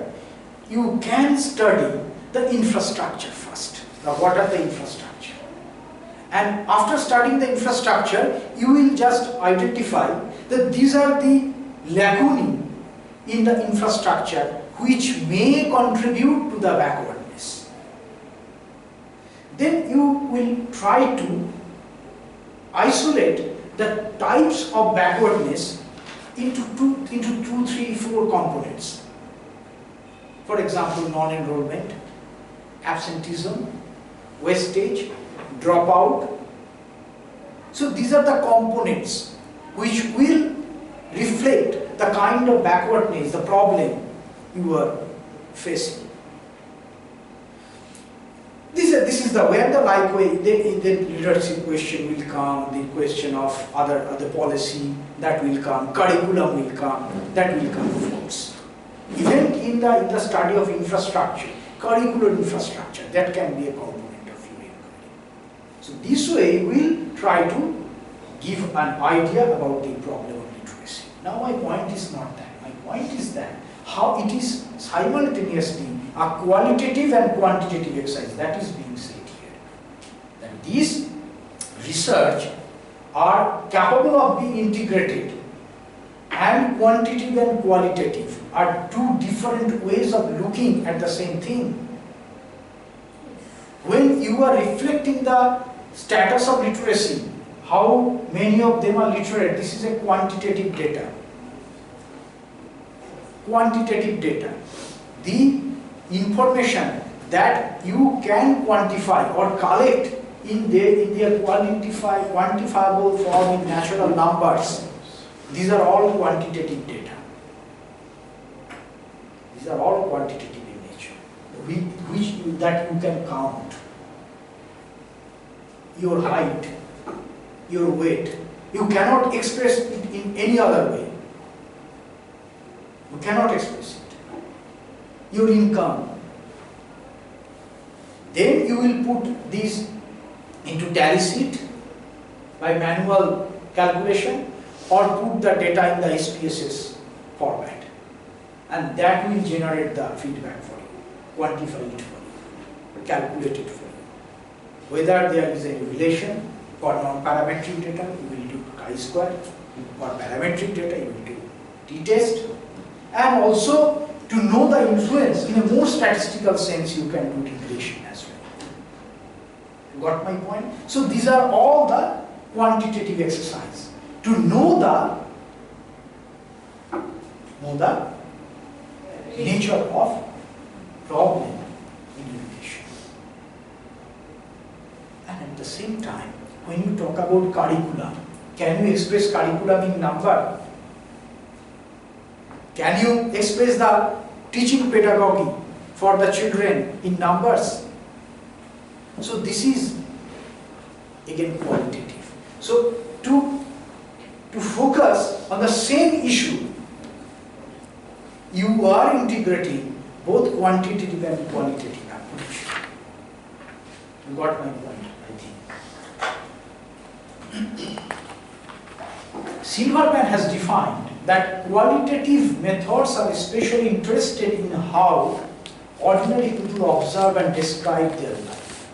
you can study the infrastructure first. Now, what are the infrastructure? And after studying the infrastructure, you will just identify that these are the lacunae in the infrastructure which may contribute to the backwardness. Then you will try to isolate the types of backwardness into two, three, four components. For example, non-enrollment, absenteeism, wastage, dropout. So these are the components which will reflect the kind of backwardness, the problem you are facing. This is the where the like way, then leadership question will come, the question of other policy that will come, curriculum will come, that will come of course. Even in the study of infrastructure, curricular infrastructure, that can be a component of your inquiry. So this way we'll try to give an idea about the problem of literacy. Now my point is not that. My point is that how it is simultaneously a qualitative and quantitative exercise that is being said here. That these research are capable of being integrated, and quantitative and qualitative are two different ways of looking at the same thing. When you are reflecting the status of literacy, how many of them are literate, this is a quantitative data. Quantitative data. The information that you can quantify or collect in their quantifiable form in natural numbers, these are all quantitative data. These are all quantitative in nature, that you can count. Your height, your weight, you cannot express it in any other way. You cannot express it. Your income. Then you will put these into tally sheet by manual calculation, or put the data in the SPSS format, and that will generate the feedback for you, quantify it for you, calculate it for you. Whether there is a relation for non-parametric data, you will do chi-square. For parametric data, you will do t-test. And also, to know the influence in a more statistical sense, you can do regression as well. Got my point? So these are all the quantitative exercise. To know the nature of problem in education. And at the same time, when you talk about curriculum, can you express curriculum in number? Can you express the teaching pedagogy for the children in numbers? So this is again qualitative. So to focus on the same issue, you are integrating both quantitative and qualitative approach. You got my point, I think. Silverman has defined that qualitative methods are especially interested in how ordinary people observe and describe their life.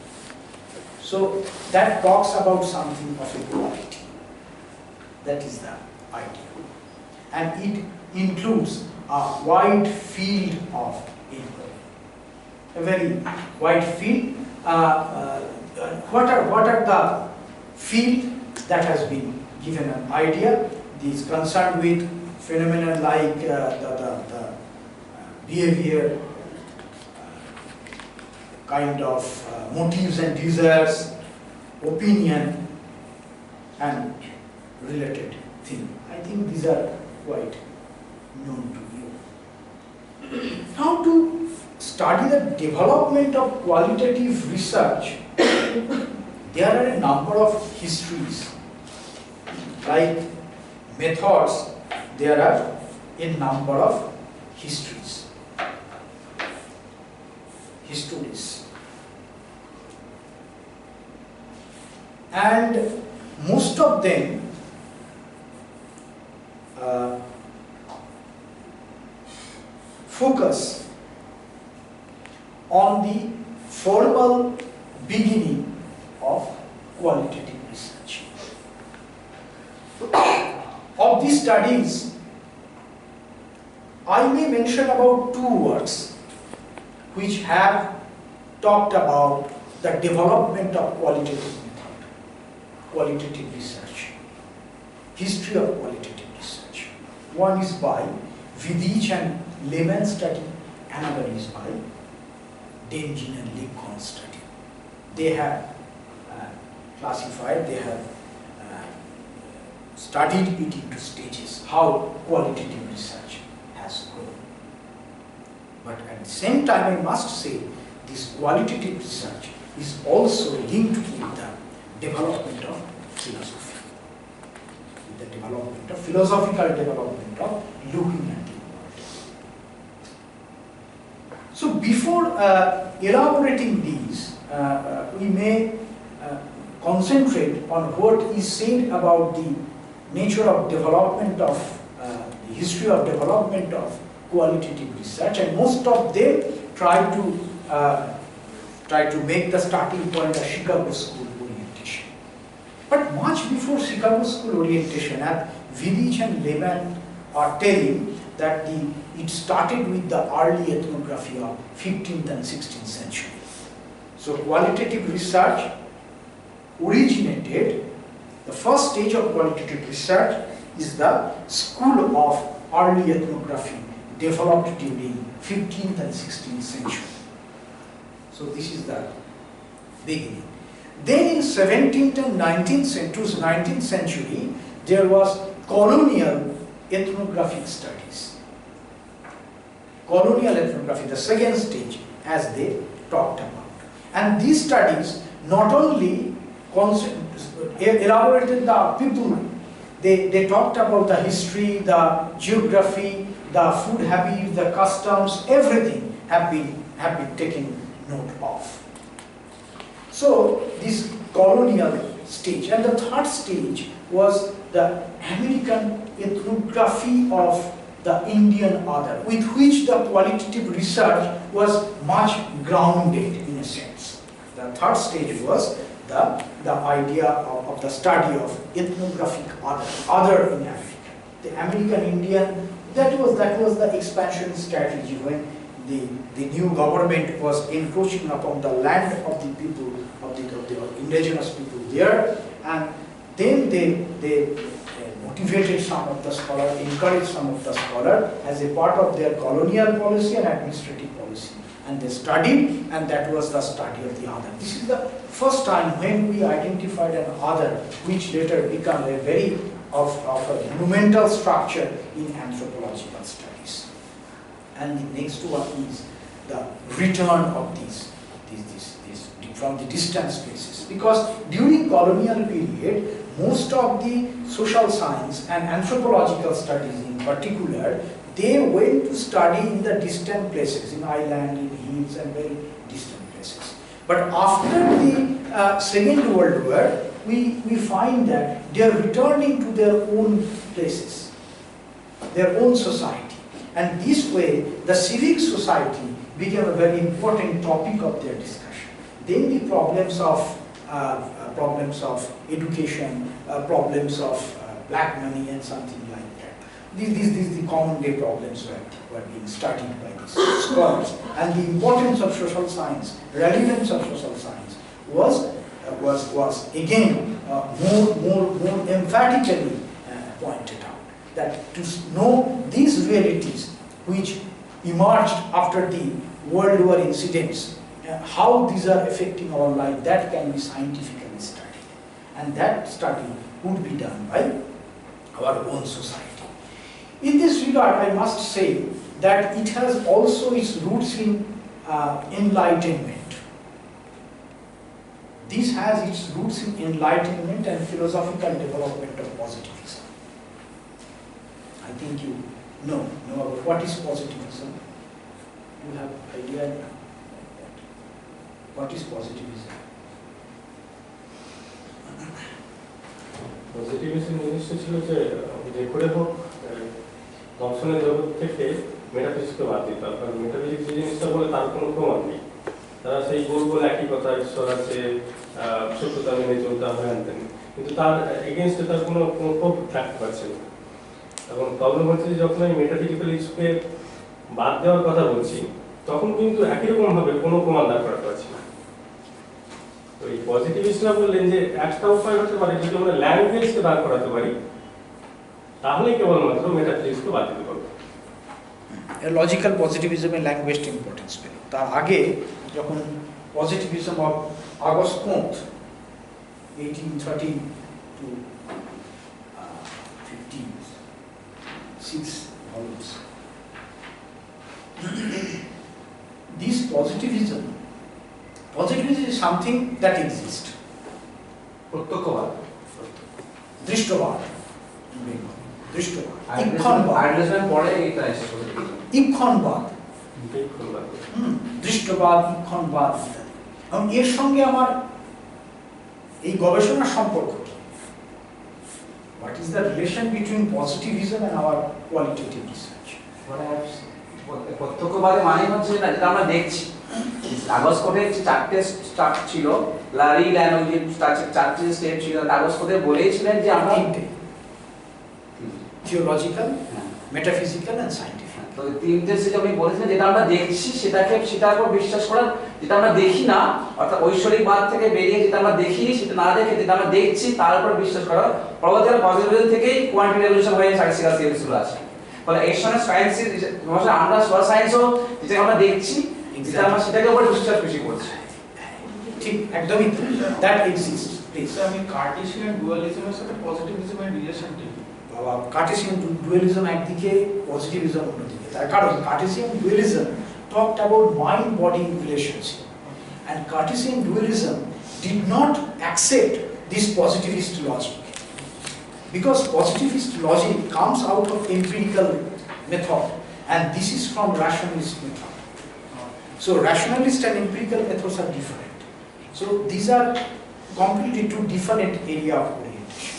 So that talks about something of a quality. That is the idea. And it includes a wide field of inquiry. A very wide field. What are the field that has been given an idea? These concerned with phenomena like the behavior, kind of motives and desires, opinion, and related thing. I think these are quite known to you. Now, to study the development of qualitative research, there are a number of histories. Like methods, there are a number of histories. And most of them focus on the formal beginning of qualitative research. Of these studies, I may mention about two works which have talked about the development of qualitative method, qualitative research, history of qualitative research. One is by Vidich and Lehman study, another is by Dengin and Lincoln study. They have classified, they have studied it into stages, how qualitative research has grown. But at the same time, I must say, this qualitative research is also linked with the development of philosophy, with the development of philosophical development of looking at the world. So before elaborating these, we may concentrate on what is said about the nature of development of, the history of development of qualitative research, and most of them try to make the starting point a Chicago School orientation. But much before Chicago School orientation, Vidich and Lehman are telling that it started with the early ethnography of 15th and 16th century. So qualitative research originated, the first stage of qualitative research is the school of early ethnography developed during 15th and 16th century. So this is the beginning. Then in 17th and 19th century, there was colonial ethnographic studies. Colonial ethnography, the second stage, as they talked about. And these studies not only elaborated the people, they talked about the history, the geography, the food habits, the customs, everything have been taken note of. So this colonial stage, and the third stage was the American ethnography of the Indian other, with which the qualitative research was much grounded in a sense. The third stage was the idea of the study of ethnographic other in Africa. The American Indian, that was the expansion strategy when the new government was encroaching upon the land of the people, of the indigenous people there, and then they motivated some of the scholar, encouraged some of the scholar as a part of their colonial policy and administrative policy. And they studied, and that was the study of the other. This is the first time when we identified an other, which later became a very of a monumental structure in anthropological studies. And the next one is the return of these from the distant spaces. Because during colonial period, most of the social science and anthropological studies in particular, they went to study in the distant places, in island, in hills, and very distant places. But after the Second World War, we find that they are returning to their own places, their own society. And this way, the civic society became a very important topic of their discussion. Then the problems of education, problems of black money and something like that. These the common day problems were being studied by these scholars. And the importance of social science, relevance of social science was again more emphatically pointed out. That to know these realities which emerged after the World War incidents, how these are affecting our life, that can be scientifically studied. And that study would be done by our own society. In this regard, I must say that it has also its roots in enlightenment. This has its roots in enlightenment and philosophical development of positivism. I think you know about what is positivism. You have idea about that. What is positivism? Positivism জিনিসটা ছিল যে যে করে হোক দর্শনের জগৎ থেকে মেটাফিজিক্সকে বাদ দিতে হবে, কারণ মেটাফিজিক্স যে জিনিসটা বলে তার কোনো প্রমাণ নেই। তারা সেই গোল বলে একই কথা, ঈশ্বর আছে, সত্যতা মেনে চলতে হবে, আনতেন, কিন্তু তার এগেনস্টে তার কোনো প্রুফ থাকতে পারছে না। এবং প্রবলেম হচ্ছে যে যখন আমি মেটাফিজিক্যাল ইস্যুকে বাদ দেওয়ার কথা বলছি, তখন কিন্তু একই রকমভাবে কোনো প্রমাণ দাঁড় করাতে পারছি না। তো এই পজিটিভিস্টরা বললেন যে একটা উপায় হতে পারে, যদি আমরা ল্যাঙ্গুয়েজকে দাঁড় করাতে পারি তাহলে কেবলমাত্র মেটাফিজিক্সকে বাদ দিতে পারবো। লজিক্যাল পজিটিভিজমে ল্যাঙ্গুয়েজটা ইম্পর্টেন্স পেল। তার আগে যখন positivism of August কোঁত 1830 to 56 volumes. This positivism is something that exists. প্রত্যক্ষবাদ, দৃষ্টবাদ, দৃষ্টবাদ, ইক্ষণবাদ, দৃষ্টবাদ, ইক্ষণবাদ ইত্যাদি। এবং এর সঙ্গে আমার এই গবেষণার সম্পর্ক কি? What is the relation between positivism and our qualitative research? প্রত্যক্ষবাদে মানে হচ্ছে না, যেটা আমরা দেখছি কাগজ কোডে চারটে স্টেপ ছিল, রিড অ্যান্ড ওই যে চারটে স্টেপ ছিল, কাগজ কোডে বলেইছিলেন যে আমরা থিওলজিক্যাল, মেটাফিজিক্যাল এন্ড সায়েন্টিফিক। তো তিনটে স্টেপ আমি বলেছিলাম, যেটা আমরা দেখছি সেটার উপর বিশ্বাস করার, যেটা আমরা দেখি না অর্থাৎ ঐশ্বরিকবাদ থেকে বেরিয়ে যেটা আমরা দেখি সেটা না দেখে যেটা আমরা দেখছি তার উপর বিশ্বাস করা। পরবর্তীকালে পজিটিভিজম থেকেই কোয়ান্টাম রেভলিউশন হয়ে স্ট্যাটিস্টিক্যাল থিওরি শুরু আছে। ফলে এর সঙ্গে সায়েন্সের আমরা সোশ্যাল সায়েন্সও যেটা আমরা দেখছি যেটা আমরা সেটাকে উপর বিশ্বাস বেশি করছি। ঠিক একদমই দ্যাট এক্সিস্ট। প্লিজ আমি কার্টেসিয়ান ডুয়ালিজমের সাথে পজিটিভিজমের রিলেশনটা বাবা, কার্টেসিয়ান ডুয়ালিজম একদিকে, পজিটিভিজম অন্যদিকে। তার কারণ Cartesian dualism talked about mind-body relationship, and Cartesian dualism did not accept this positivist logic, because positivist logic comes out of empirical method, and this is from rationalist method. So rationalist and empirical methods are different. So these are completely two different area of orientation.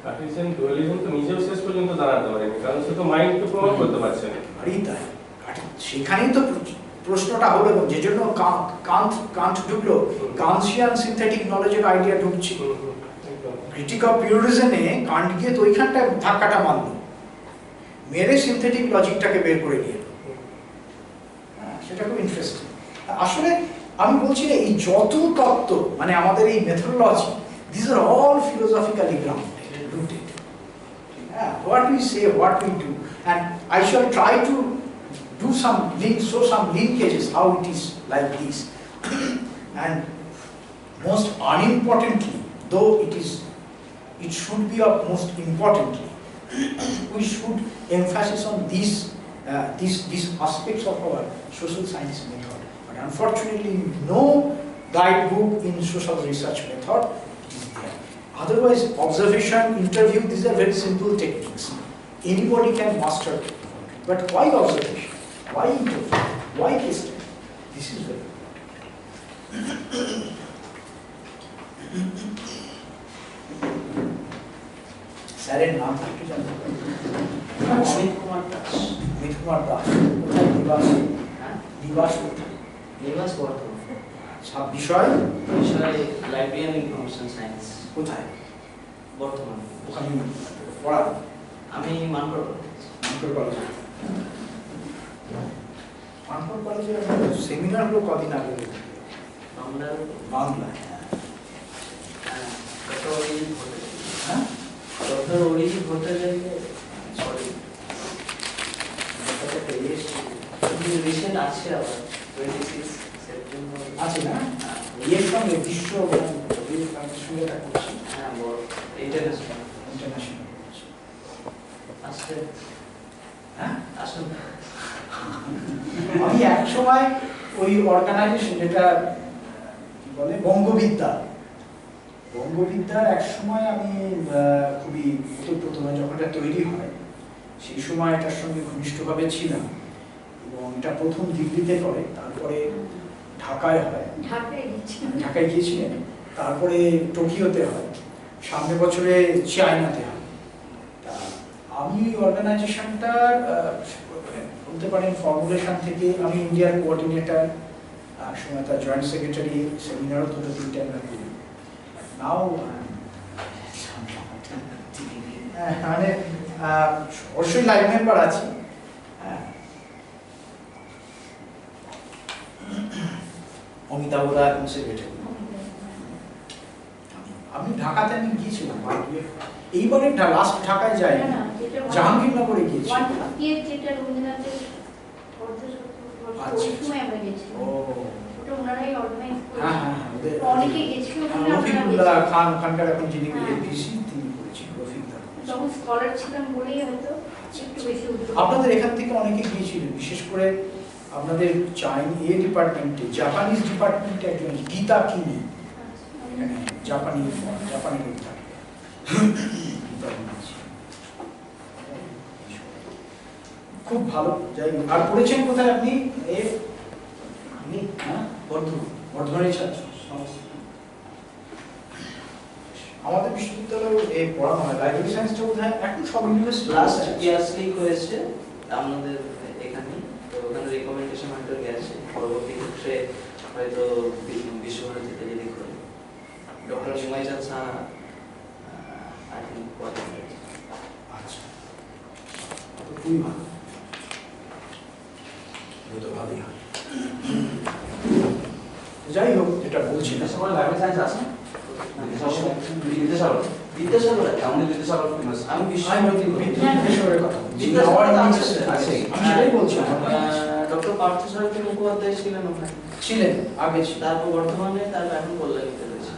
Cartesian dualism তো নিজেও শেষ পর্যন্ত দাঁড়াতে পারেনি, কারণ সে তো মাইন্ডকে প্রমাণ করতে পারছে না। সেখানেই তো প্রশ্নটা হলো, এবং যে জন্য কান্ট ঢুকলো, কান্সিয়ান সিনথেটিক নলেজের আইডিয়া ঢুকছে। ক্রিটিক অফ পিউরিজমে কান্ট গিয়ে তো ওইখানটায় ধাক্কাটা মারলো, মেরে সিনথেটিক লজিকটাকে বের করে নিয়ে এলো। সেটা খুব ইন্টারেস্টিং। আসলে আমি বলছি না, এই যত তত্ত্ব মানে আমাদের এই methodology, this are all philosophically grounded, rooted. what we say, what we do, and I shall try to do some links, show some linkages how it is like this. And most unimportantly, though it should be of most importantly, we should emphasize on these aspects of our social science method. But unfortunately, no guidebook in social research method is there. Otherwise, observation, interview, these are very simple techniques. Anybody can master it. But why observation? Why interview? Why case study? This is very important. স্যারের নামটা একটু জানতে পারি? অমিত কুমার দাস। অমিত কুমার দাস। কোথায় নিবাস? হ্যাঁ, নিবাস কোথায়? নিবাস বর্ধমান। আচ্ছা, বিষয়? বিষয় লাইব্রেরি অ্যান্ড ইনফরমেশন সায়েন্স। কোথায়? বর্ধমান। ওখানে পড়ান? আমি মানকর কলেজে। মানকর কলেজে সেমিনার হলো কদিন আগে? বাংলায়। হ্যাঁ, doctor Arijit Bhattacharya, sorry recent আছে আবার 26 সেপ্টেম্বর আছে না? এর সঙ্গে বিশ্ব সঙ্গে এটা করছি। হ্যাঁ, বড় ইন্টারন্যাশনাল আসছে। হ্যাঁ, আসুন। আমি এক সময় ওই অর্গানাইজেশন যেটা বলে বঙ্গবিদ্যার এক সময় আমি খুবই প্রথমে যখন এটা তৈরি হয় সেই সময় এটার সঙ্গে ঘনিষ্ঠভাবে ছিলাম, এবং এটা প্রথম দিল্লিতে করে, তারপরে ঢাকায় হয়, ঢাকায় গিয়েছিলেন, তারপরে টোকিওতে হয়, সামনের বছরে চায়নাতে হয়। তা আমি অর্গানাইজেশনটার বলতে পারেন ফর্মুলেশন থেকে আমি ইন্ডিয়ার কোঅর্ডিনেটর, সময় তার জয়েন্ট সেক্রেটারি, সেমিনারও দুটো তিনটে আমরা করি। নাও মানে অবশ্যই লাইভ মেম্বার আছি। অমিতাভ দা এখন সেক্রেটারি। আমি ঢাকাতে আমি গিয়েছিলাম, এইবারে লাস্ট ঢাকায় যাই, জাহাঙ্গীরনগরে গিয়েছি। রফিকুল্লাহ খান ওখানকার এখন যিনি এপিসি তিনি করেছেন, রফিকুল্লাহ। আপনাদের এখান থেকে অনেকে গিয়েছিলেন, বিশেষ করে আপনাদের ডিপার্টমেন্টে, জাপানিজ ডিপার্টমেন্টে একজন গীতা কিনি, এখানে জাপানি লোক থাকে। খুব ভালো। যাই হোক, আর পড়েছেন কোথায় আপনি? আমি বর্ধমানের ছাত্র। আমাদের বিশ্ববিদ্যালয়ে পড়ানো হয় লাইব্রেরি সায়েন্সটা বোধহয় এখন সব ইউনিভার্সিটি লাস্ট ইয়ার্সলি হয়েছে আমাদের এখানে, তো ওখানে রিকমেন্ডেশন হয়তো গেছে, পরবর্তী ক্ষেত্রে হয়তো বিশ্বভারতীতে যদি করে ডক্টর হিমাইজান সাহা আই থিঙ্ক কোয়ালিফাইড। আচ্ছা, খুবই ভালো, তো ভালোই হয়। যাই হোক, যেটা বলছিলাম লাইব্রেরি সায়েন্স আছে বিদ্যাসাগর আমি বিদ্যাসাগরের কথা বলছি। আমি সেটাই বলছিলাম। ডক্টর পার্থসারথী মুখোপাধ্যায় ছিলেন ওখানে, ছিলেন আগে, তারপর বর্তমানে, তারপর এখন কল্যাণীতে রয়েছে।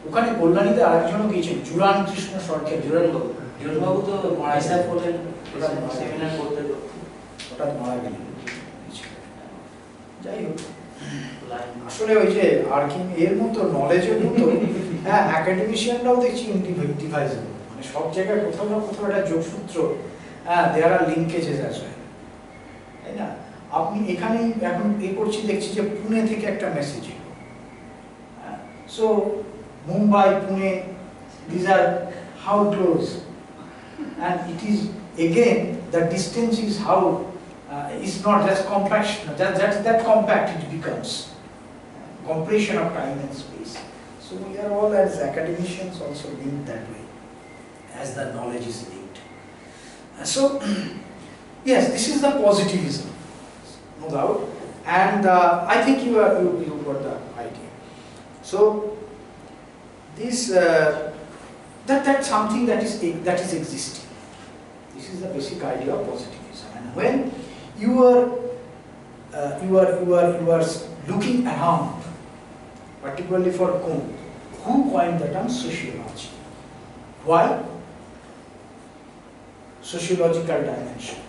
ওখানে কল্যাণীতে আরেকজনও গিয়েছেন, জুরান কৃষ্ণ সরকার। জুরানবাবু তো মাইসা করলেন, সেমিনার করতে, হঠাৎ মারা গেলেন। যাই হোক, আসলে ওই যে আর কি এর মতো নলেজের মতো, হ্যাঁ, একাডেমিশিয়ানরাও দেখছি ডিভাইজেবল, মানে সব জায়গায় কোথাও না কোথাও একটা যোগসূত্র, হ্যাঁ, দেয়ার আর লিঙ্কেজেস আছে, তাই না? আপনি এখানে এখন করছি, দেখছি যে পুনে থেকে একটা মেসেজ এলো, so Mumbai, Pune, these are how close, and it is again the distance is how is not just compaction, that compact it becomes compression of time and space. So we are all as academicians also linked that way, as the knowledge is linked. So yes, this is the positivism, no doubt, and I think you got the idea. So this that's something that is existing. This is the basic idea of positivism. And when you are looking around, particularly for Kuhn, who coined the term sociology? Why? Sociological dimension.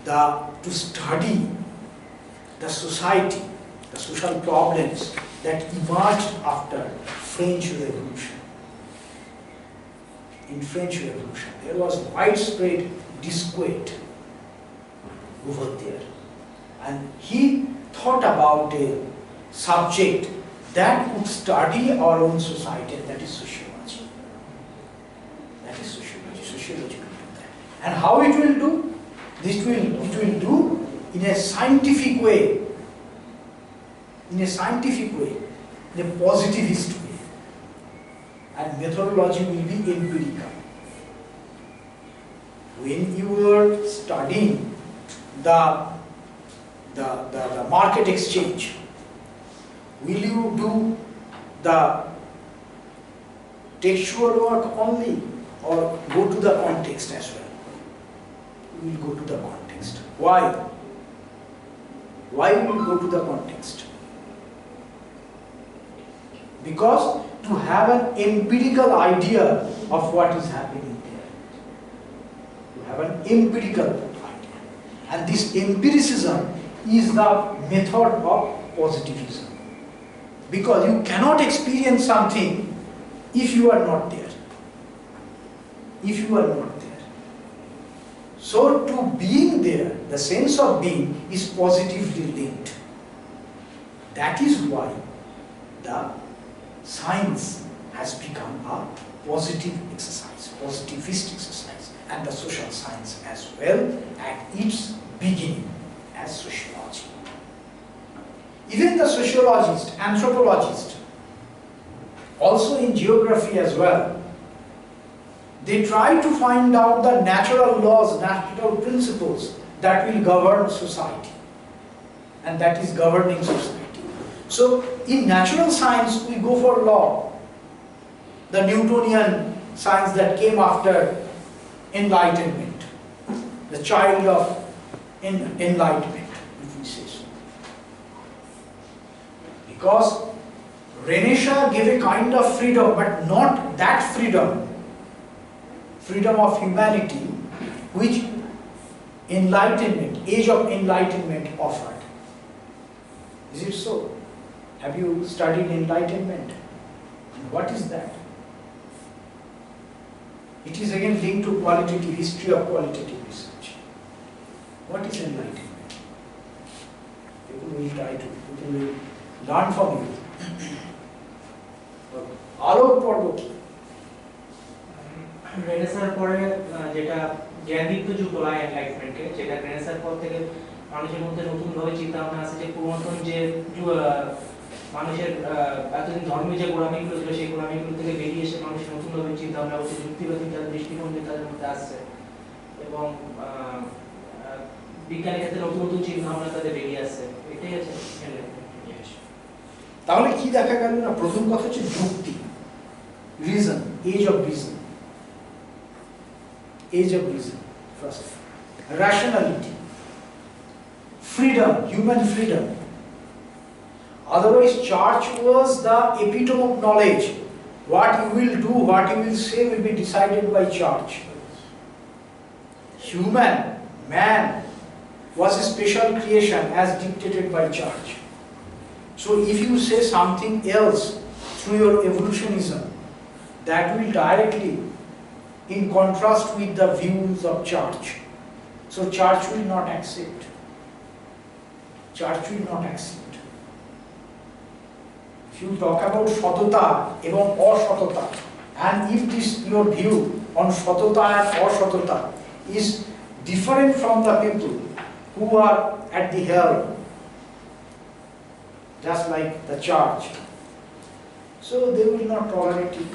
To study the society, the social problems that emerged after French Revolution. In French Revolution, there was widespread disquiet over there. And he thought about a subject that would study our own society, and that is sociology. That is sociology. Sociology will do that. And how it will do? It will do in a scientific way. In a scientific way. In a positivist way. And methodology will be empirical. When you are studying the market exchange, will you do the textual work only or go to the context as well? You will go to the context. Why? Why will you go to the context? Because to have an empirical idea of what is happening there. To have an empirical idea. And this empiricism is the method of positivism. Because you cannot experience something if you are not there. If you are not there. So to being there, the sense of being is positively linked. That is why the science has become a positive exercise, positivist exercise, and the social science as well at its beginning as sociology. Even the sociologist, anthropologist, also in geography as well, they try to find out the natural laws, natural principles that will govern society, and that is governing society. So in natural science we go for law, the Newtonian science that came after enlightenment, the child of enlightenment, if we say so. Because Renaissance gave a kind of freedom, but not that freedom of humanity which enlightenment, age of enlightenment offered. Is it so? Have you studied enlightenment? What is that? It is again linked to qualitative history of qualitative research. What is enlightenment? People will learn from you. আলোক পর্ব কি? রেনেসার পরে যেটা জ্ঞানদীপ্ত যুগ বলা হয় এনলাইটমেন্টকে, যেটা রেনেসার পর থেকে মানুষের মধ্যে নতুনভাবে চিন্তা ভাবনা আসে যে পুরাতন যে মানুষের এতদিন ধর্মীয় যে গোড়ামিগুলো ছিল সেই গোড়ামিগুলো থেকে বেরিয়ে এসে মানুষের নতুনভাবে চিন্তা ভাবনা করছে, যুক্তিবাদী তাদের দৃষ্টিকোণ তাদের মধ্যে আসছে এবং বিজ্ঞানের ক্ষেত্রে নতুন নতুন চিন্তা ভাবনা তাদের বেরিয়ে আসছে। এটাই আছে। তাহলে কি দেখা গেল না? প্রথম কথা হচ্ছে যুক্তি, reason, age of reason, age of reason, first. Rationality, freedom, human freedom. Otherwise, church was the epitome of knowledge. What you will do, what you will say will be decided by church. Human, man, was a special creation as dictated by church. So if you say something else through your evolutionism, that will directly in contrast with the views of church. So church will not accept. Church will not accept. If you talk about shatota এবং অসততা, and if this your view on shatota and অসততা is different from the people who are at the helm, just like the church, so they will not tolerate it.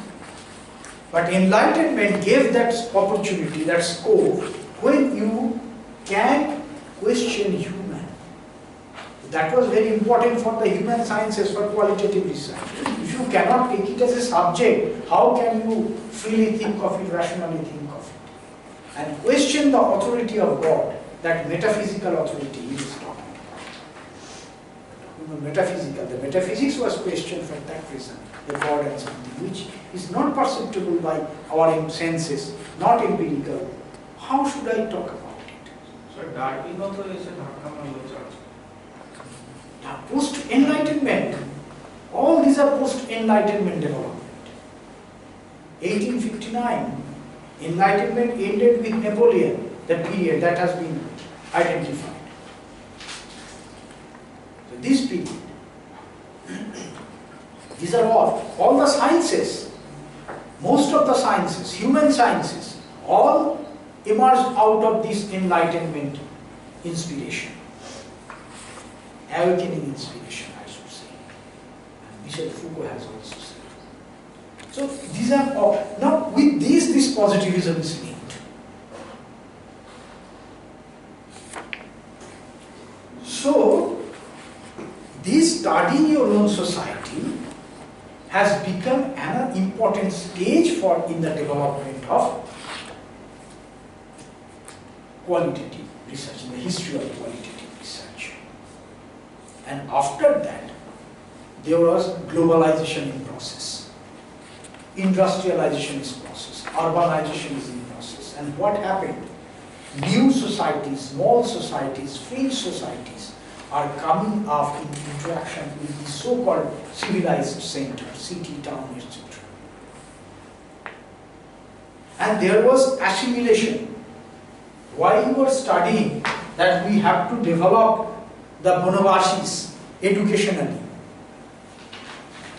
But enlightenment gave that opportunity, that scope, when you can question human. That was very important for the human sciences, for qualitative research. If you cannot take it as a subject, how can you freely think of it, rationally think of it? and question the authority of God, that metaphysical authority he is talking about. Metaphysical. The metaphysics was questioned for that reason, the God and something which is not perceptible by our senses, not empirical. How should I talk about it? So Darwin also is a post-enlightenment. All these are post-enlightenment development. 1859, enlightenment ended with Napoleon, the period that has been identified. So this period, these are all the sciences, most of the sciences, human sciences, all emerged out of this enlightenment inspiration, awakening inspiration, I should say. And Michel Foucault has also said. So these are all. Now with this positivism is linked. So this studying your own society has become an important stage in the development of qualitative research, in the history of qualitative research. And after that, there was globalization in process. Industrialization is process. Urbanization is in process. And what happened? New societies, small societies, fringe societies are coming up in interaction with the so-called civilized center, city, town, etc. And there was assimilation. While you were studying that we have to develop the Bonobashis educationally,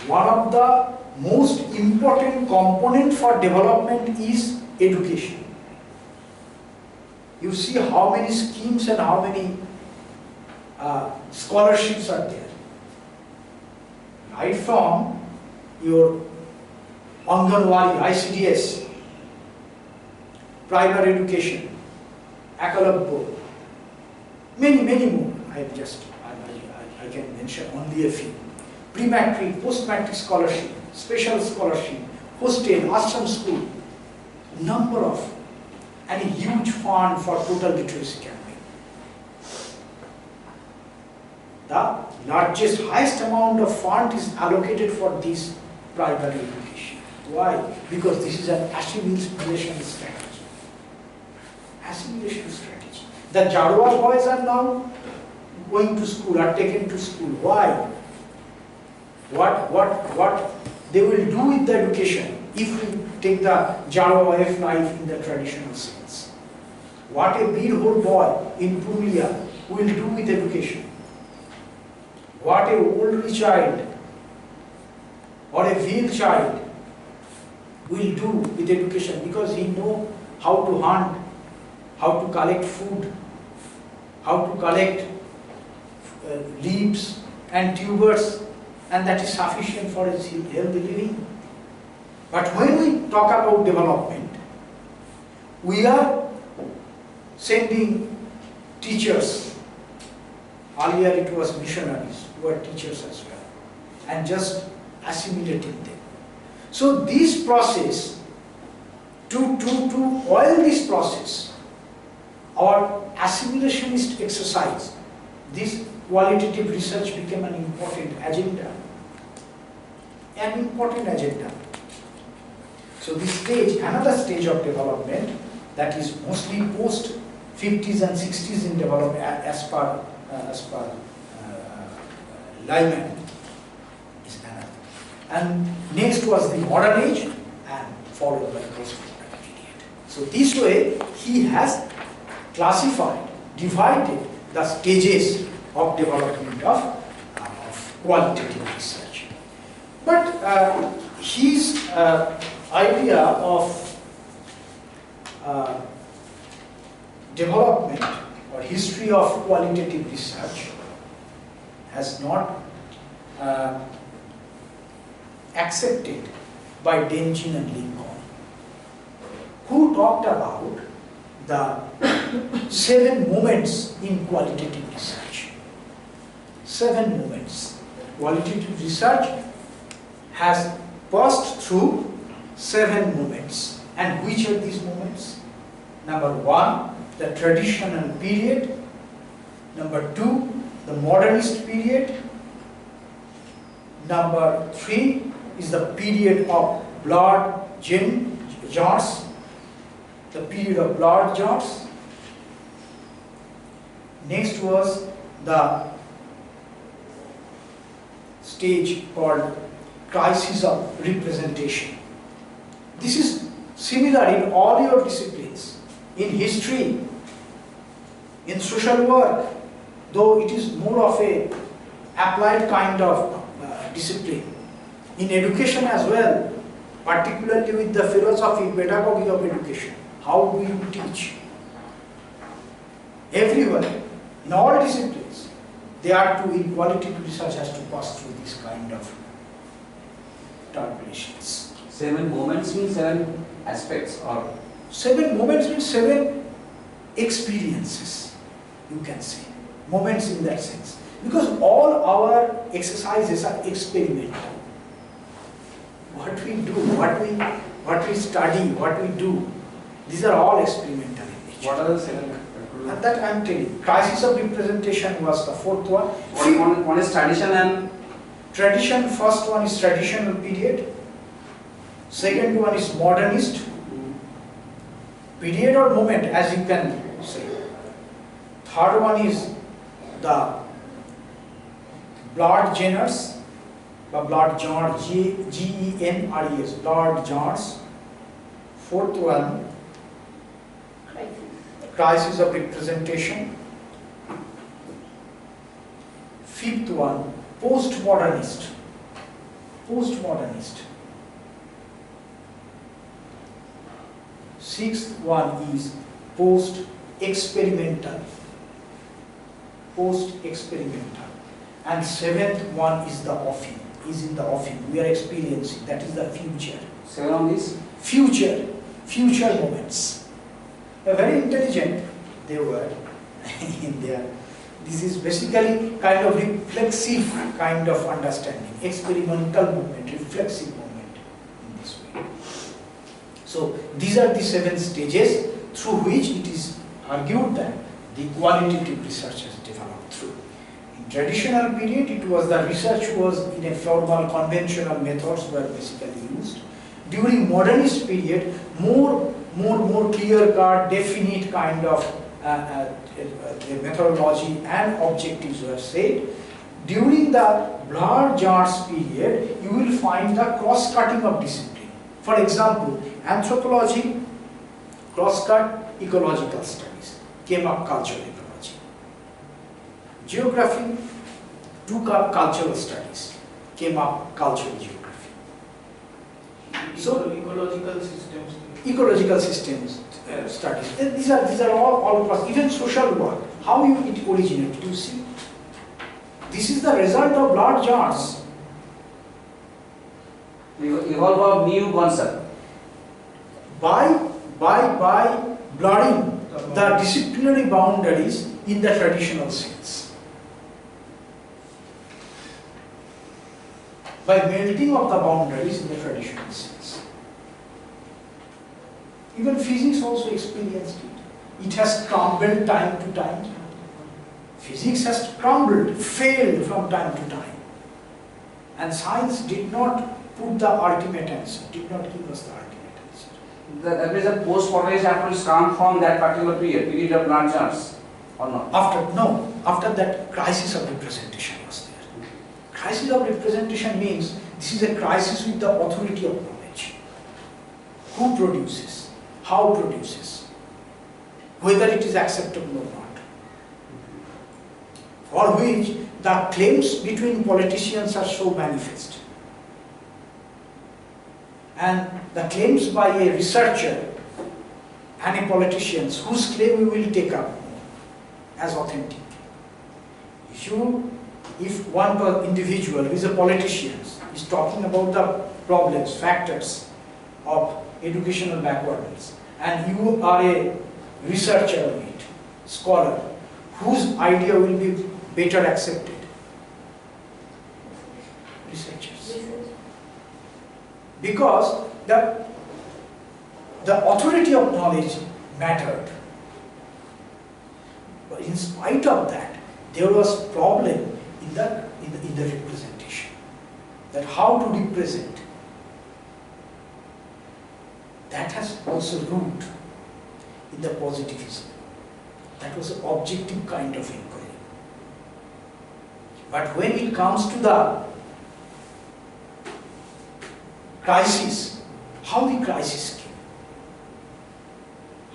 one of the most important component for development is education. You see how many schemes and how many scholarships are there. Right from your Anganwadi, ICDS, primary education, Akalabbo, many more. I can mention only a few. Pre-matric, post-matric scholarship, special scholarship, hostel, ashram school, number of, and a huge fund for total literacy campaign. The largest, highest amount of fund is allocated for this primary education. Why? Because this is an assimilation strategy. Assimilation strategy. The Jadwa boys are now going to school, are taken to school. Why? What they will do with the education if we take the Jadwa F life in the traditional sense? What a Birhor boy in Purulia will do with education? What a old child or a veil child will do with education, because he knows how to hunt, how to collect food, how to collect leaves and tubers, and that is sufficient for his healthy living. But when we talk about development, we are sending teachers. Earlier it was missionaries who are teachers as well, and just assimilating them. So this process, to oil this process, our assimilationist exercise, this qualitative research became an important agenda. So this stage, another stage of development, that is mostly post 50s and 60s in development as per Lyman, is another. And next was the modern age, and followed by postmodern period. So this way he has classified, divided the stages of development of qualitative research. But his idea of development or history of qualitative research has not accepted by Denjin and Lincoln, who talked about the 7 moments in qualitative research. 7 moments. Qualitative research has passed through 7 moments. And which are these moments? Number 1, the traditional period. Number 2, the modernist period. Number 3 is the period of blood jaunts, the period of blood jaunts. Next was the stage called crisis of representation. This is similar in all your disciplines, in history, in social work, though it is more of a applied kind of discipline. In education as well, particularly with the philosophy, pedagogy of education, how do you teach? Everyone, in all disciplines, they are to, in qualitative research, has to pass through this kind of turbulences. 7 moments means 7 aspects, or 7 moments means 7 experiences, you can say. Moments in that sense. Because all our exercises are experimental. What we do, what we study, what we do, these are all experimental in nature. what are the 7? And that I am telling. Crisis of representation was the 4th one. One is tradition and Tradition, first one is traditional period. Second one is modernist period or moment, as you can say. Third one is the blood genres, blood jaunts, G-E-N-R-E-S, blood jaunts. Fourth one, crisis of representation. Fifth one, postmodernist. Sixth one is post-experimental. And 7th one is the offing, in the offing. We are experiencing, that is the future. 7 on this? Future moments. Very intelligent they were in there. This is basically kind of reflexive kind of understanding, experimental movement, reflexive movement in this way. So these are the 7 stages through which it is argued that the qualitative research has developed through. In traditional period, it was the research was in a formal conventional methods were basically used. During modernist period, more clear-cut, definite kind of methodology and objectives were set. During the blood jaunts period, you will find the cross-cutting of discipline. For example, anthropology, cross-cut ecological studies, came up cultural ecology. Geography took up cultural studies, came up cultural geography. So ecological systems studies. These are all across. Even social work. How it originated? You see, this is the result of blood jaunts. Evolve of new concept. By blurring the disciplinary boundaries in the traditional sense. By melting of the boundaries in the traditional sense. Even physics also experienced it. It has crumbled time to time. Physics has crumbled, failed from time to time. And science did not put the ultimate answer, did not give us the ultimate answer. That means the post-modernist approach come from that particular period of blood jaunts, or not? After that, crisis of representation was there. Crisis of representation means this is a crisis with the authority of knowledge. Who produces? How produces? Whether it is acceptable or not. For which the claims between politicians are so manifest. And the claims by a researcher and a politician whose claim we will take up as authentic. If one individual who is a politician is talking about the problems, factors of educational backwardness, and you are a researcher on it, scholar, whose idea will be better accepted? Researchers. Because the authority of knowledge mattered. But in spite of that, there was problem in the representation. That how to represent. That has also root in the positivism. That was an objective kind of inquiry. But when it comes to the crisis, how the crisis came?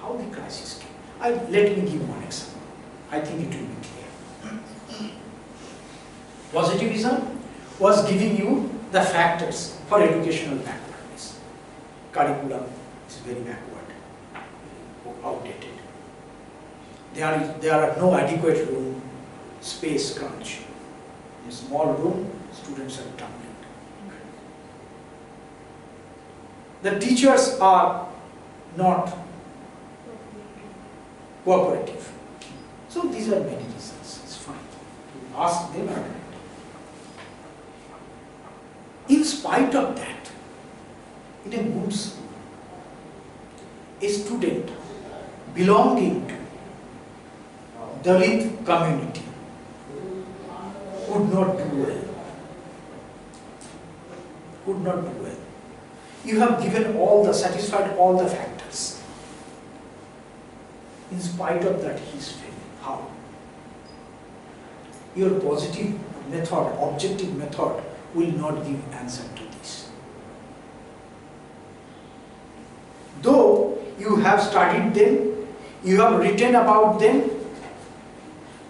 How the crisis came? Let me give one example. I think it will be clear. Positivism was giving you the factors for educational backwardness. Curriculum is very backward, outdated. There are no adequate room, space crunch. In a small room, students are tumbling. The teachers are not cooperative. So these are many reasons. It's fine. You ask them. In spite of that, in a good school, a student belonging to Dalit community could not do well. Could not do well. You have given satisfied all the factors. In spite of that, he is failing. How? Your positive method, objective method, will not give answer to this. Though you have studied them, you have written about them,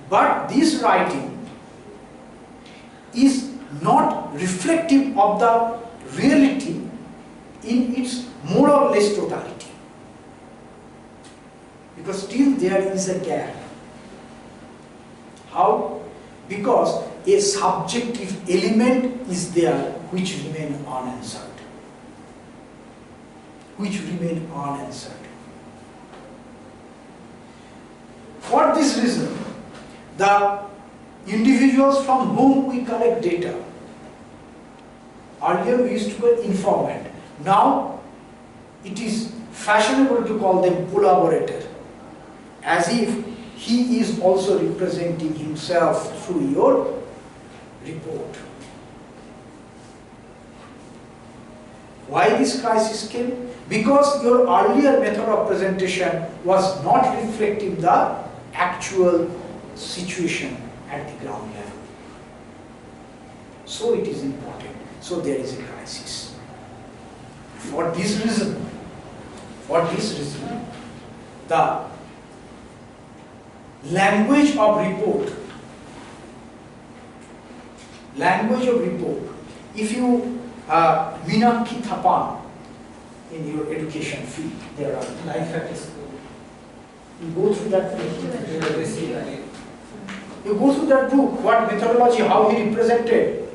but this writing is not reflective of the reality in its more or less totality. Because still there is a gap. How? Because a subjective element is there which remain unanswered. For this reason, the individuals from whom we collect data, earlier we used to call informant, now it is fashionable to call them collaborator, as if he is also representing himself through your report. Why this crisis came? Because your earlier method of presentation was not reflecting the actual situation at the ground level. So it is important. So there is a crisis. For this reason, the language of report, if you Minakki Thapan in your education field, there are Life at school. you go through that book, what methodology, how he represented.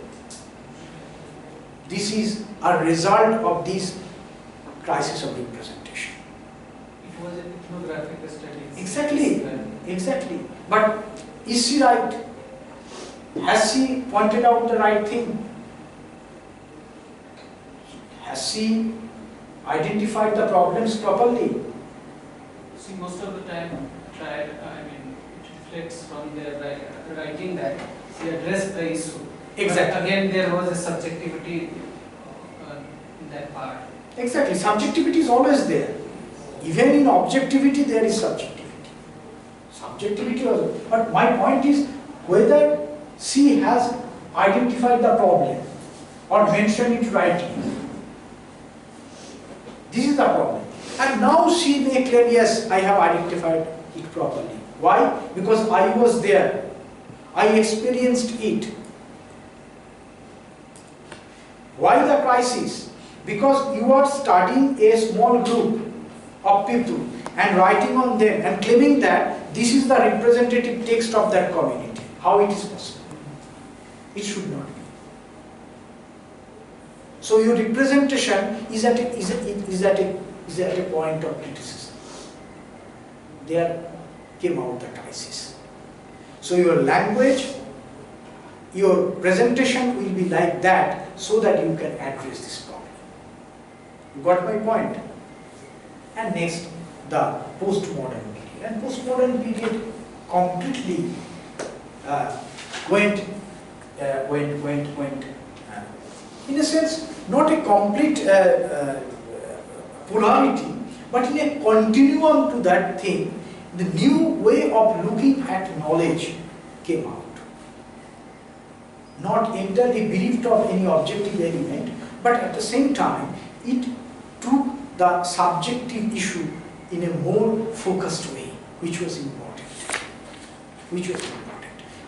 This is a result of this crisis of representation. It was an ethnographic study. Exactly. But is she right? Has she pointed out the right thing? Has she identified the problems properly? See, most of the time, it reflects from their writing that she addressed the issue. Exactly. But again, there was a subjectivity in that part. Exactly. Subjectivity is always there. Even in objectivity, there is subjectivity. But my point is whether she has identified the problem or mentioned it rightly. This is the problem. And now she may claim, yes, I have identified it properly. Why? Because I was there. I experienced it. Why the crisis? Because you are studying a small group of people and writing on them and claiming that this is the representative text of that community. How it is possible? It should not be. So your representation is at a point of criticism. There came out the crisis. So your language, your presentation will be like that so that you can address this problem. You got my point? And next, the postmodern period. And postmodern period completely went in a sense, not a complete polarity, but in a continuum to that thing. The new way of looking at knowledge came out. Not entirely bereft of any objective element, but at the same time, it took the subjective issue in a more focused way, which was important.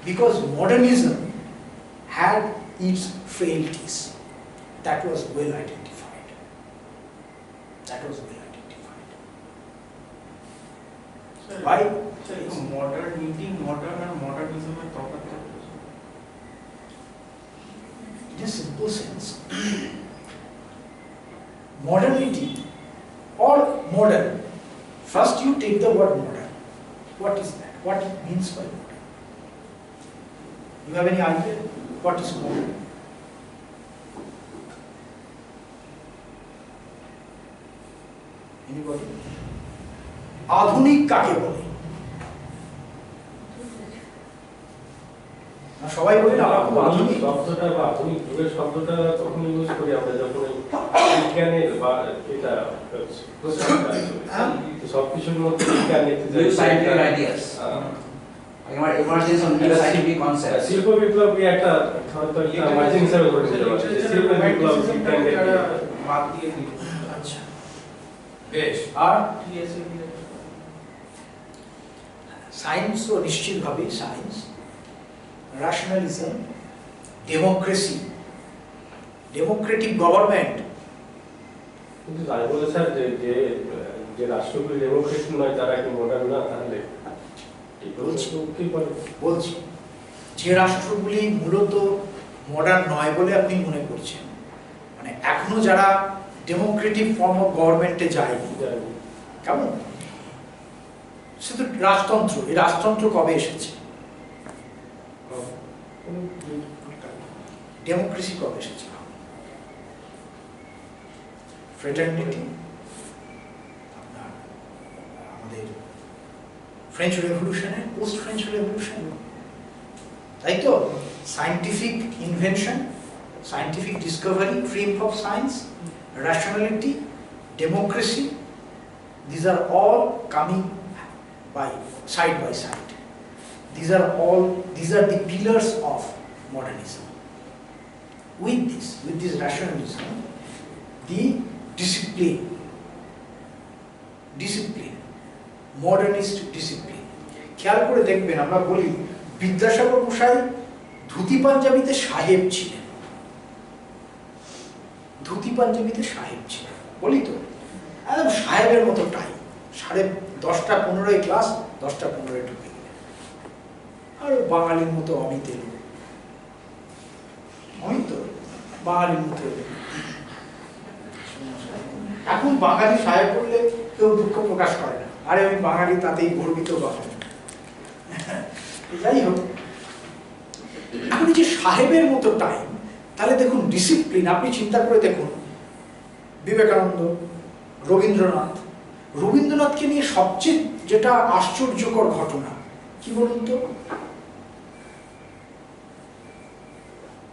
Because modernism had its frailties. That was well identified. Why? modernity, modern and modernism এর তফাৎ কি? In a simple sense, modernity or modern, first you take the word modern. What is that? What it means by modern? You have any idea? What is modern? Anybody? আধুনিক কাকে বলে? সবাই বলে না আমরা খুব আধুনিক শব্দটা বা আধুনিক যুগের শব্দটা তখন ইউজ করি আমরা যখন বিজ্ঞানের বা এটা সবকিছুর মধ্যে বিজ্ঞান নিতে যাই সাইন্টিফিক আইডিয়াস আমার emergence on new scientific concept শিল্প বিপ্লব কি একটা হয়তো একটা মার্জিন হিসেবে ধরে নিতে পারি শিল্প বিপ্লব বিজ্ঞানকে বাদ দিয়ে দিই। আচ্ছা বেশ আর টিএসএ সায়েন্স তো নিশ্চিতভাবেই science, rationalism, democracy, democratic government. কিন্তু তাই বলে স্যার যে যে যে রাষ্ট্রগুলি ডেমোক্রেটিক নয় তারা কি মডার্ন না? তাহলে বলছি যে রাষ্ট্রগুলি মূলত মডার্ন নয় বলে আপনি মনে করছেন, মানে এখনো যারা ডেমোক্রেটিক ফর্ম অফ গভর্নমেন্টে যায়নি, কেমন? সে তো রাজতন্ত্র। এই রাজতন্ত্র কবে এসেছে? ডেমোক্রেসি কবে এসেছে? ফ্রেটার্নিটি, আপনার আমাদের ফ্রেঞ্চ রেভলিউশনের পোস্ট ফ্রেঞ্চ রেভলিউশন, তাই তো? Scientific invention, scientific Discovery, freedom of science, rationality, democracy, these are all coming by side. These are the pillars of modernism. With this rationalism, the discipline, modernist discipline. খেয়াল করে দেখবেন, আমরা বলি বিদ্যাসাগর মশাই ধুতি পাঞ্জাবিতে সাহেব ছিলেন, বলি তো একদম সাহেবের মতো টাইম, 10:15 ক্লাস, 10:15 ঢুকে গেলেন। আর বাঙালির মতো অমিত বাঙালির মতো। এখন বাঙালি সাহেব বললে কেউ দুঃখ প্রকাশ করে না, আরে আমি বাঙালি তাতেই গর্বিত বা হয়। যাই হোক, এখন যে সাহেবের মতো টাইম, তাহলে দেখুন ডিসিপ্লিন, আপনি চিন্তা করে দেখুন বিবেকানন্দ, রবীন্দ্রনাথকে নিয়ে সবচেয়ে যেটা আশ্চর্যকর ঘটনা কি বলুন তো?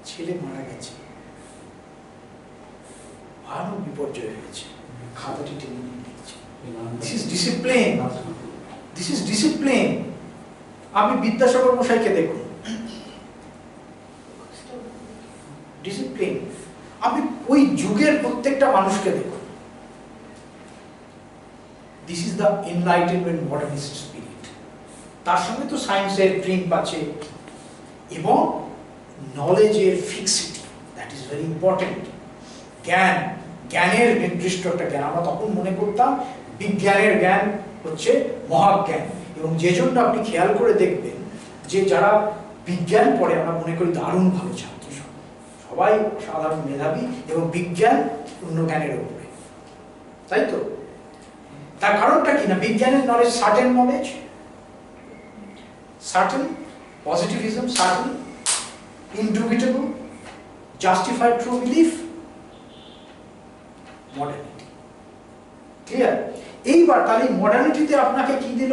ছেলে মারা গেছে, ভয়ানক বিপর্যয় হয়েছে, খাতাটি টেনে নিয়ে গেছে। This is discipline. আপনি বিদ্যাসাগর মশাইকে দেখুন, ডিসিপ্লিন। আপনি ওই যুগের প্রত্যেকটা মানুষকে দেখুন। This is the enlightenment modernist spirit. তার সঙ্গে তো সায়েন্সের প্রিন্ট আছে এবং নলেজের ফিক্সিটি, দ্যাট ইজ ভেরি ইম্পর্টেন্ট। জ্ঞানের নির্দিষ্ট একটা জ্ঞান। আমরা তখন মনে করতাম বিজ্ঞানের জ্ঞান হচ্ছে মহাজ্ঞান, এবং যে জন্য আপনি খেয়াল করে দেখবেন যে যারা বিজ্ঞান পড়ে আমরা মনে করি দারুণ ভালো ছাত্র, সবাই সাধারণ মেধাবী এবং বিজ্ঞান অন্য জ্ঞানের উপরে, তাই তো? তার কারণটা কি না? বিজ্ঞানের knowledge certain knowledge, certain positivism, certain indubitable, justified true belief, modernity. Clear? এইবার তাহলে মডার্নিটিতে আপনাকে কি দিল?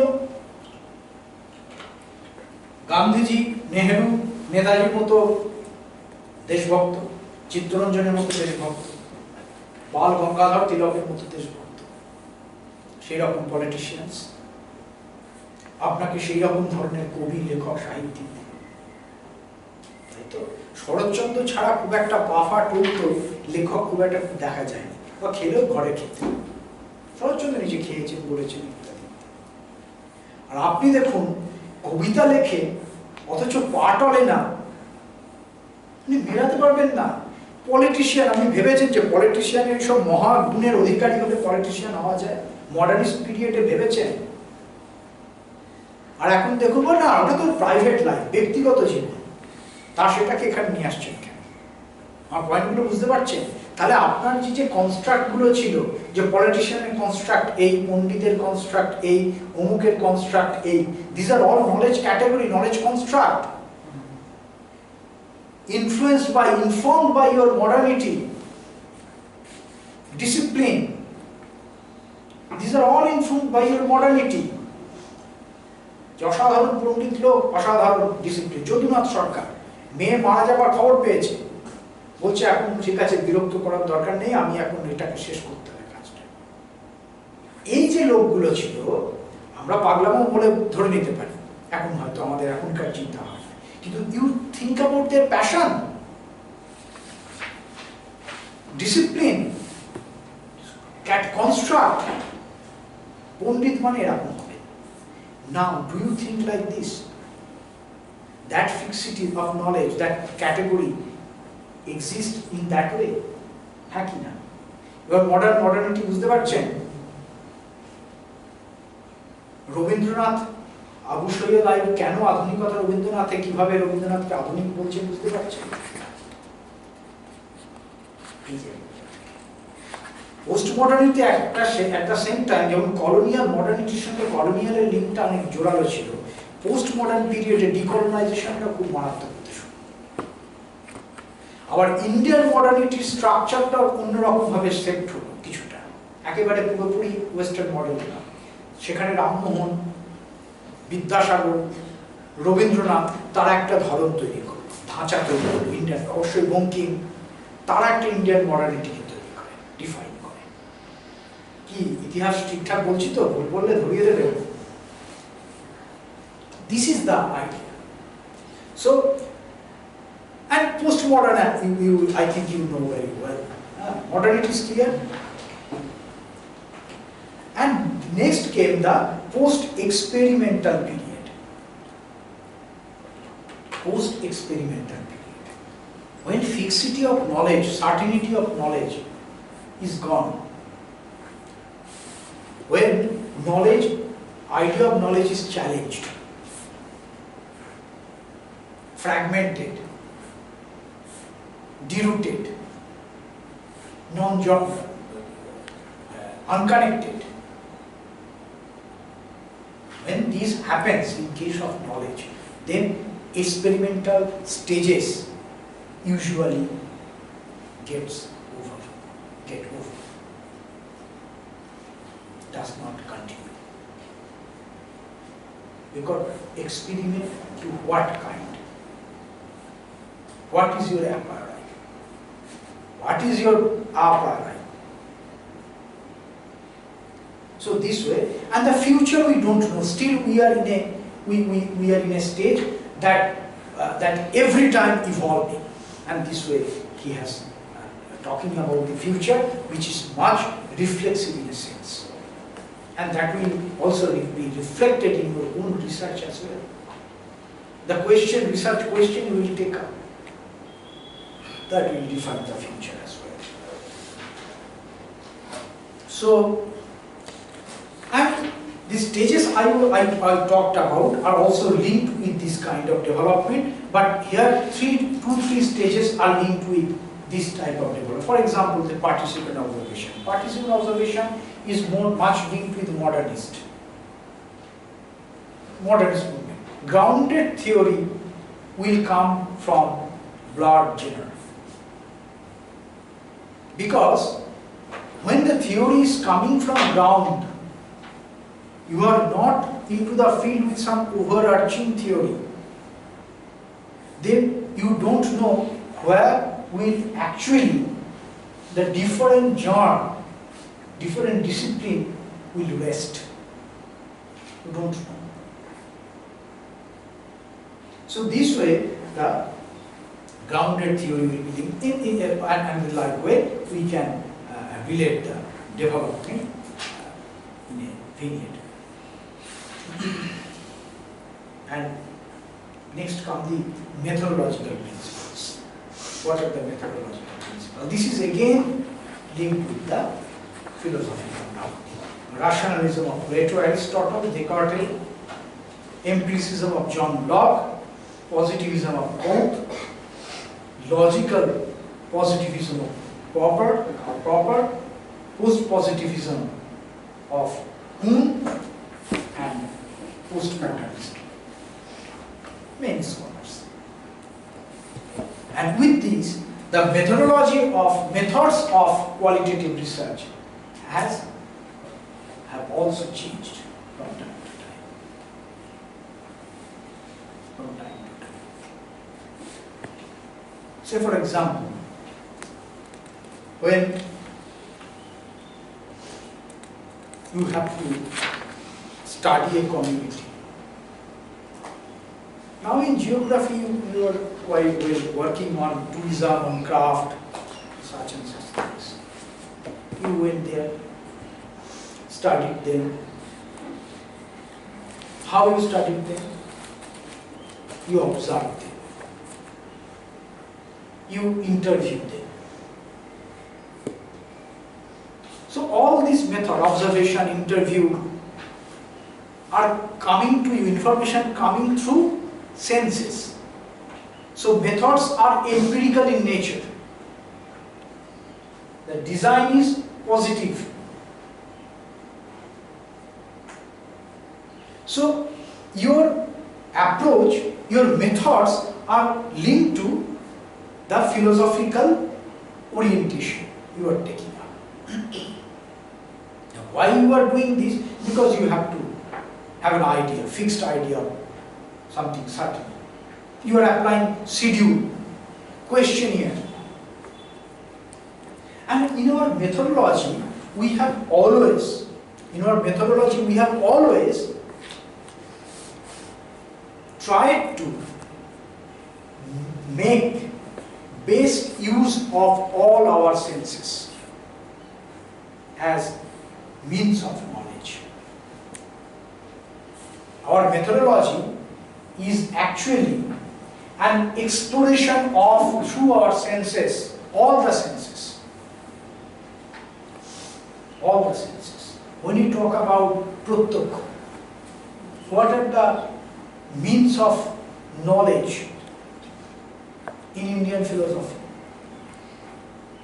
গান্ধীজি, নেহেরু, নেতাজির মতো দেশভক্ত, চিত্তরঞ্জনের মতো দেশভক্ত, বাল গঙ্গাধর তিলকের মতো দেশভক্ত, সেই রকম পলিটিশিয়ানস, আপনাকে সেই রকম ধরনের কবি, লেখক, সাহিত্যিক, তাই তো? শরৎচন্দ্র ছাড়া খুব একটা পাফা টুলতো লেখক খুব একটা দেখা যায়নি, বা খেলেও ঘরে খেতে। শরৎচন্দ্র নিজে খেয়েছেন, বলেছেন ইত্যাদি। আর আপনি দেখুন কবিতা লেখে অথচ পা টলে না, আপনি মেলাতে পারবেন না। পলিটিশিয়ান, আপনি ভেবেছেন যে পলিটিশিয়ানের সব মহাগুণের অধিকারী হলে পলিটিশিয়ান হওয়া যায়? মডার্নিস্ট পিরিয়ডে ভেবেছেন? আর এখন দেখুন না, ওটা তো প্রাইভেট লাইফ, ব্যক্তিগত জীবন, তা সেটাকে এখানে নিয়ে আসছেন কেন? আমার পয়েন্টগুলো বুঝতে পারছেন? তাহলে আপনার যে কনস্ট্রাক্ট গুলো ছিল, যে পলিটিশিয়ানের কনস্ট্রাক্ট এই, পণ্ডিতের কনস্ট্রাক্ট এই, অমুকের কনস্ট্রাক্ট এই, this are all knowledge category, knowledge construct influenced by, informed by your modernity, discipline. These are all informed by your modernity. অসাধারণ পণ্ডিত লোক, অসাধারণ ডিসিপ্লিন। যদুনাথ সরকার মেয়ে মারা যাবার খবর পেয়েছে, বলছে এখন ঠিক আছে, বিরক্ত করার দরকার নেই, আমি এখন এটাকে শেষ করতে হবে কাজটা। এই যে লোকগুলো ছিল, আমরা পাগলামো বলে ধরে নিতে পারি, এখন হয়তো আমাদের এখনকার চিন্তা হয়, কিন্তু you think about their passion, discipline, cat construct. পণ্ডিত মানে এরকম হবে। Now, do you think like this? That fixity of knowledge, that category exists in that way? হ্যাঁ কি না? এবার modernity বুঝতে পারছেন? রবীন্দ্রনাথ, আবু সৈয়দ আইয়ুব কেন আধুনিকতা রবীন্দ্রনাথে, কিভাবে রবীন্দ্রনাথকে আধুনিক বলছে বুঝতে পারছেন? পোস্ট মডার্নিটি একটা সেম টাইম যেমন কলোনিয়াল মডার্নিটির সঙ্গে কলোনিয়ালের লিঙ্কটা অনেক জোরালো ছিল, পোস্ট মডার্ন পিরিয়ডে ডিকলোনাইজেশনটা খুব মারাত্মক হতে শুরু। আবার ইন্ডিয়ান মডার্নিটির স্ট্রাকচারটা অন্যরকম ভাবে সেট হলো কিছুটা, একেবারে পুরোপুরি ওয়েস্টার্ন মডেল না। সেখানে রামমোহন, বিদ্যাসাগর, রবীন্দ্রনাথ তারা একটা ধরন তৈরি করল, ধাঁচা তৈরি করল ইন্ডিয়ান, অবশ্যই বঙ্কিম, তারা একটা ইন্ডিয়ান মডার্নিটিকে তৈরি করে, ডিফাইন করে। কি ইতিহাস ঠিকঠাক বলছি তো? ভুল বললে ধরিয়ে দেবে। This is the idea. So and post-modern, I think you know very well. Modernity is clear. And next came the post-experimental period. Post-experimental period. When fixity of knowledge, certainty of knowledge is gone. When knowledge, idea of knowledge is challenged, fragmented, derooted, unconnected. When this happens in case of knowledge, then experimental stages usually get over, does not continue. Because experiment to what kind? What is your a priori? What is your a priori? So this way, and the future we don't know. Still, we are in a stage that every time evolving, and this way he has talking about the future, which is much reflexive in a sense, and that will also be reflected in your own research as well. The research question you will take up, that will define the future as well. So, and the stages I talked about are also linked with this kind of development, but here two, three stages are linked with this type of development. For example, the participant observation. Participant observation is much linked with modernist movement. Grounded theory will come from Blard Jenner. Because when the theory is coming from ground, you are not into the field with some overarching theory, then you don't know where will actually the different genre, different discipline will rest. You don't know. So this way, the grounded theory will be linked and in like way we can relate the development in a vignette. And next come the methodological principles. What are the methodological principles? This is again linked with the philosophical now. Rationalism of Plato, Aristotle, Descartes, empiricism of John Locke, positivism of Comte, logical positivism of Popper, post-positivism of Kuhn, and postmodernism. Many scholars. And with these, the methodology of methods of qualitative research have also changed from time to time. Say for example, when you have to study a community. Now in geography you are quite well working on tourism, on craft, such and such things. You went there, studied them. How you studied them? You observed them. You interviewed them. So all these methods, observation, interview, are coming to you, information coming through senses. So methods are empirical in nature. The design is positive. So your approach, your methods are linked to the philosophical orientation you are taking up. Now, why you are doing this? Because you have to have an idea, fixed idea of something certain. You are applying schedule, questionnaire. And in our methodology, we have always tried to make best use of all our senses as means of knowledge. Our methodology is actually an exploration of through our senses, all the senses. All the senses. When you talk about pratyakha, what are the means of knowledge in Indian philosophy?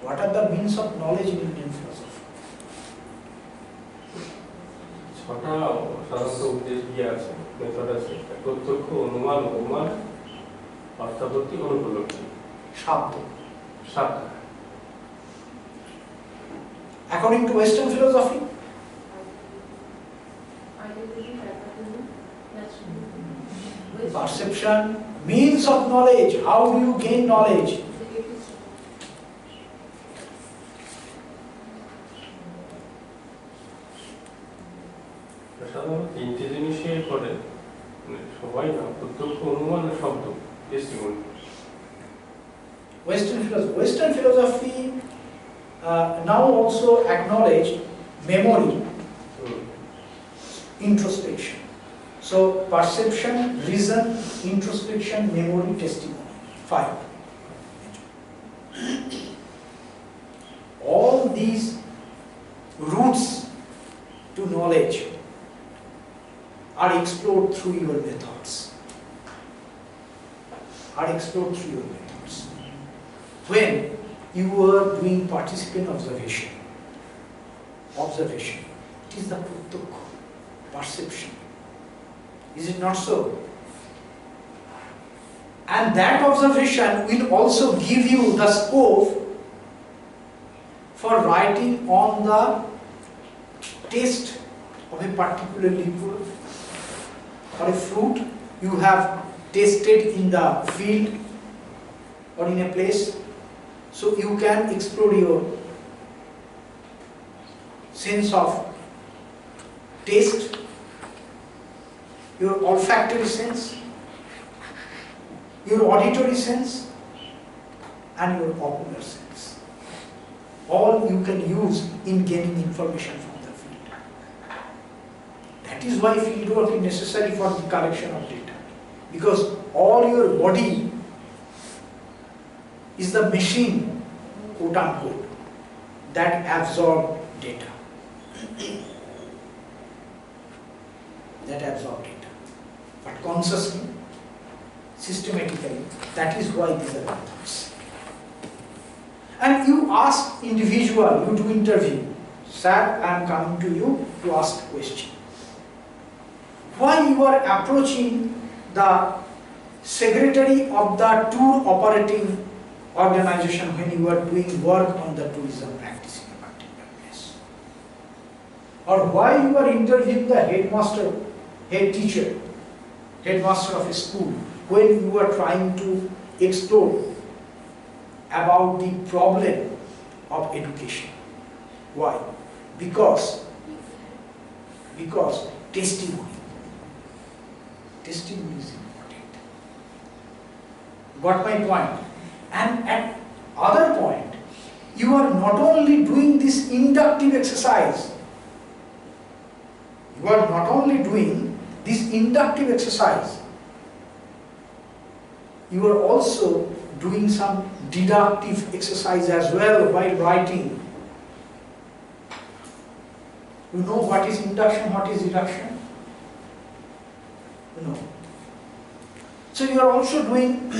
What are the means of knowledge in Indian philosophy? ছটা সাধারণত উদ্দেশ্য কি আছে, method আছে, প্রত্যক্ষ, অনুমান, উপমান, অর্থাবর্তী, অনুপলব্ধি, সাতটা। According to Western philosophy, perception, means of knowledge. How do you gain knowledge? সাধারণত তিনটে জিনিসে করে, সবাই না, প্রত্যক্ষ, অনুমান আর শব্দ, testimony. Western philosophy now also acknowledge memory, introspection. So perception, reason, introspection, memory, testimony. 5. All these routes to knowledge are explored through your methods. When you are doing participant observation, it is the pratyakha, perception. Is it not so? And that observation will also give you the scope for writing on the test of a particular liquid or a fruit you have tasted in the field or in a place, so you can explore your sense of taste, your olfactory sense, your auditory sense, and your ocular sense. All you can use in gaining information from the field. That is why field work is necessary for the collection of data. Because all your body is the machine, quote unquote, that absorb data. That absorb data. But consciously, systematically, that is why these are methods. And you ask individual, you do interview. Sir, I am coming to you to ask a question. Why you are approaching the secretary of the tour operating organization when you are doing work on the tourism practice in a particular place? Or why you are interviewing the headmaster, head teacher, headmaster of a school when you are trying to explore about the problem of education? Why? Because testimony is important. Got my point? And at other point, you are not only doing this inductive exercise, you are not only doing this inductive exercise, you are also doing some deductive exercise as well while writing. You know what is induction, what is deduction? You know. So you are also doing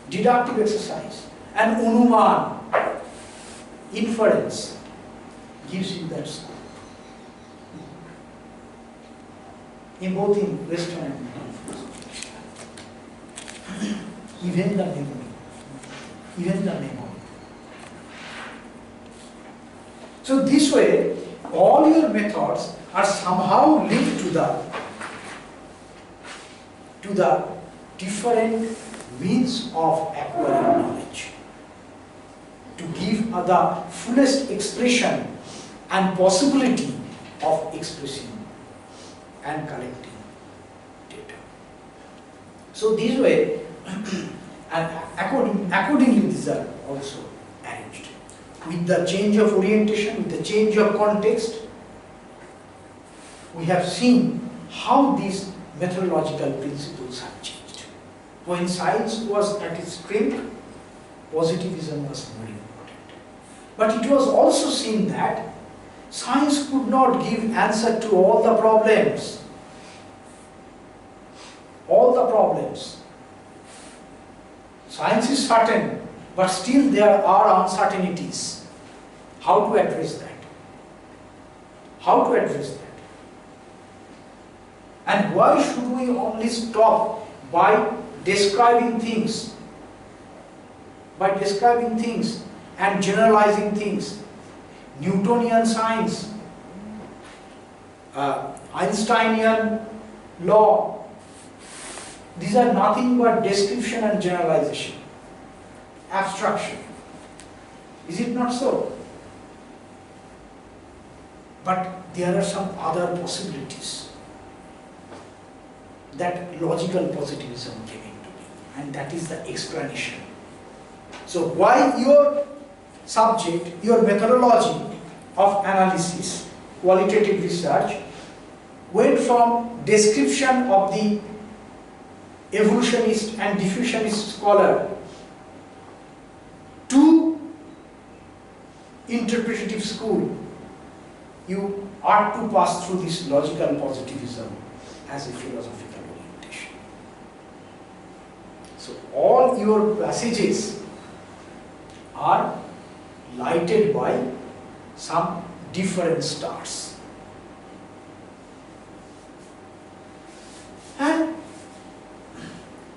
deductive exercise, and Anuman, inference, gives you that scope. In both in Western and Indian philosophy. Even the memory. So this way, all your methods are somehow linked to the different means of acquiring knowledge, to give the fullest expression and possibility of expressing and collecting data. So this way, and accordingly these are also arranged. With the change of orientation, with the change of context, we have seen how these methodological principles have changed. When science was at its strength, positivism was more important. But it was also seen that science could not give answer to all the problems. All the problems. Science is certain, but still there are uncertainties. How to address that? How to address that? And why should we only stop by describing things? By describing things and generalizing things. Newtonian science, Einsteinian law, these are nothing but description and generalization, abstraction. Is it not so? But there are some other possibilities that logical positivism came into being, and that is the explanation. So why your subject, your methodology of analysis, qualitative research, went from description of the evolutionist and diffusionist scholar to interpretative school, you are to pass through this logical positivism as a philosophical orientation. So all your passages are lighted by some different stars.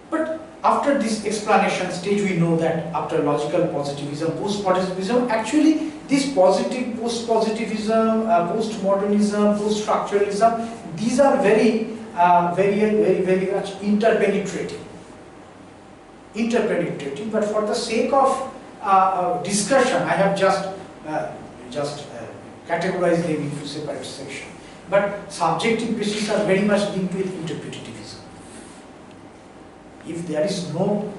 But after this explanation stage, we know that after logical positivism, post-positivism, actually this positive, post-positivism, post-modernism, post-structuralism, these are very much interpenetrating. But for the sake of discussion, I have just categorized them into separate sections. But subjective bases are very much linked with interpretativism. If there is no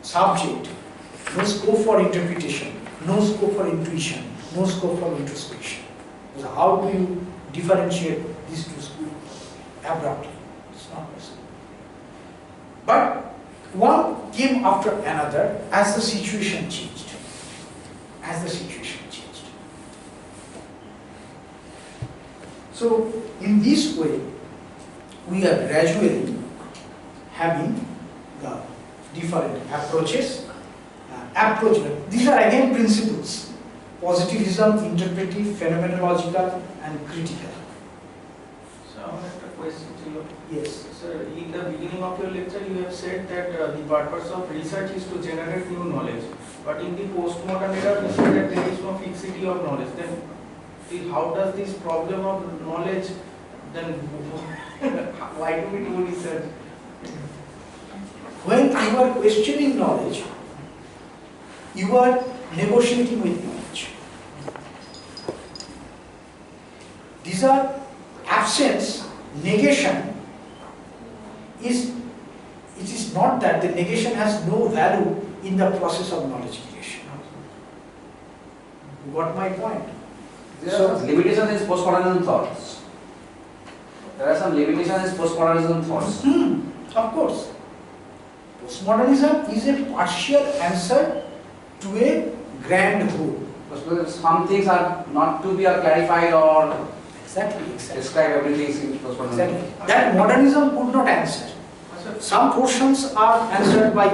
subject, no scope for interpretation, no scope for intuition, no scope for introspection. So how do you differentiate these two schools abruptly? It's not possible. But one came after another as the situation changed. So in this way, we are gradually having the different approaches. These are again principles: positivism, interpretive, phenomenological, and critical. So I have a question to you. Yes. Sir, in the beginning of your lecture, you have said that the purpose of research is to generate new knowledge. But in the postmodern era, you said that there is no fixity of knowledge. Then, how does this problem of knowledge? Then, why do we do research? When you are questioning knowledge, you are negotiating with knowledge. These are absence, negation. It is not that the negation has no value in the process of knowledge creation. You got my point? There are some limitations in postmodernism thoughts. There are some limitations in postmodernism thoughts. Of course. Postmodernism is a partial answer to a grand whole. Because some things are not to be clarified or Exactly. describe everything in postmodernism. Exactly. That modernism could not answer. Some portions are answered by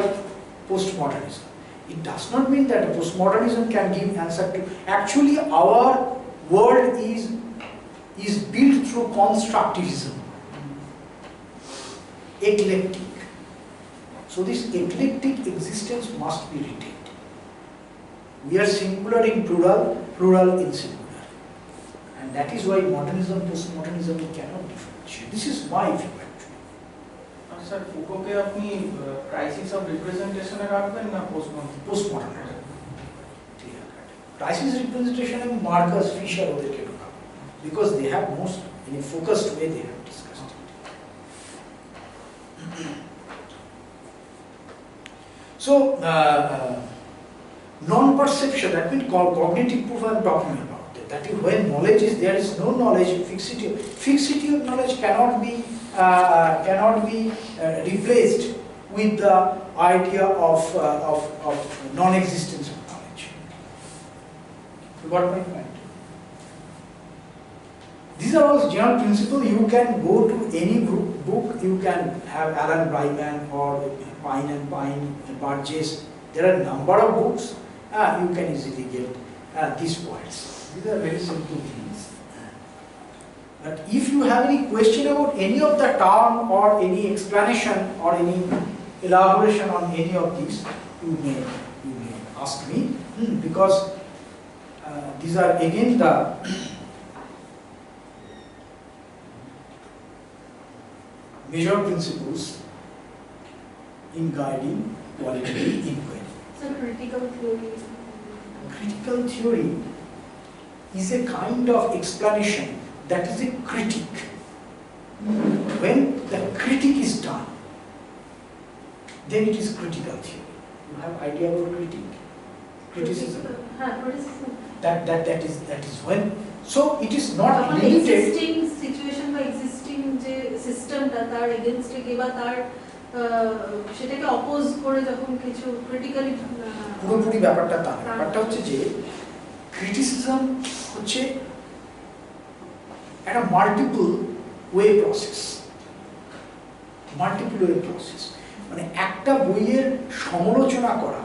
postmodernism. It does not mean that postmodernism can give answer to. Actually, our world is built through constructivism, eclectic. So this eclectic existence must be retained. We are singular in plural, plural in singular, and that is why modernism, postmodernism, we cannot differentiate. This is my view. Sir, Foucault के अपनी crisis of representation में रखते हैं ना postmodern crisis representation में Marcus, Fisher ओদের के ढुका because they have most in a focused way they have discussed it. So non-perception, that means cognitive proof I am talking about. That is when knowledge is there is no knowledge, fixity of knowledge cannot be replaced with the idea of non-existence of knowledge. You got my point? These are all general principles. You can go to any book. You can have Alan Bryman or Pine and Burgess. There are a number of books. You can easily get these points. These are very simple things. But if you have any question about any of the term or any explanation or any elaboration on any of these, you may ask me because these are again the major principles in guiding qualitative inquiry. So critical theory. Critical theory is a kind of explanation that is a critique. When the critique is done, then it is critical theory. You have idea about critique? Criticism. That is when. So it is not limited. Existing situation by existing system তার against কিবা তার সেটাকে oppose করে যখন কিছু critically পুরোপুরি ব্যাপারটা তা ব্যাপারটা হচ্ছে যে ক্রিটিসিজম হচ্ছে একটা মাল্টিপল ওয়ে প্রসেস মানে একটা বইয়ের সমালোচনা করা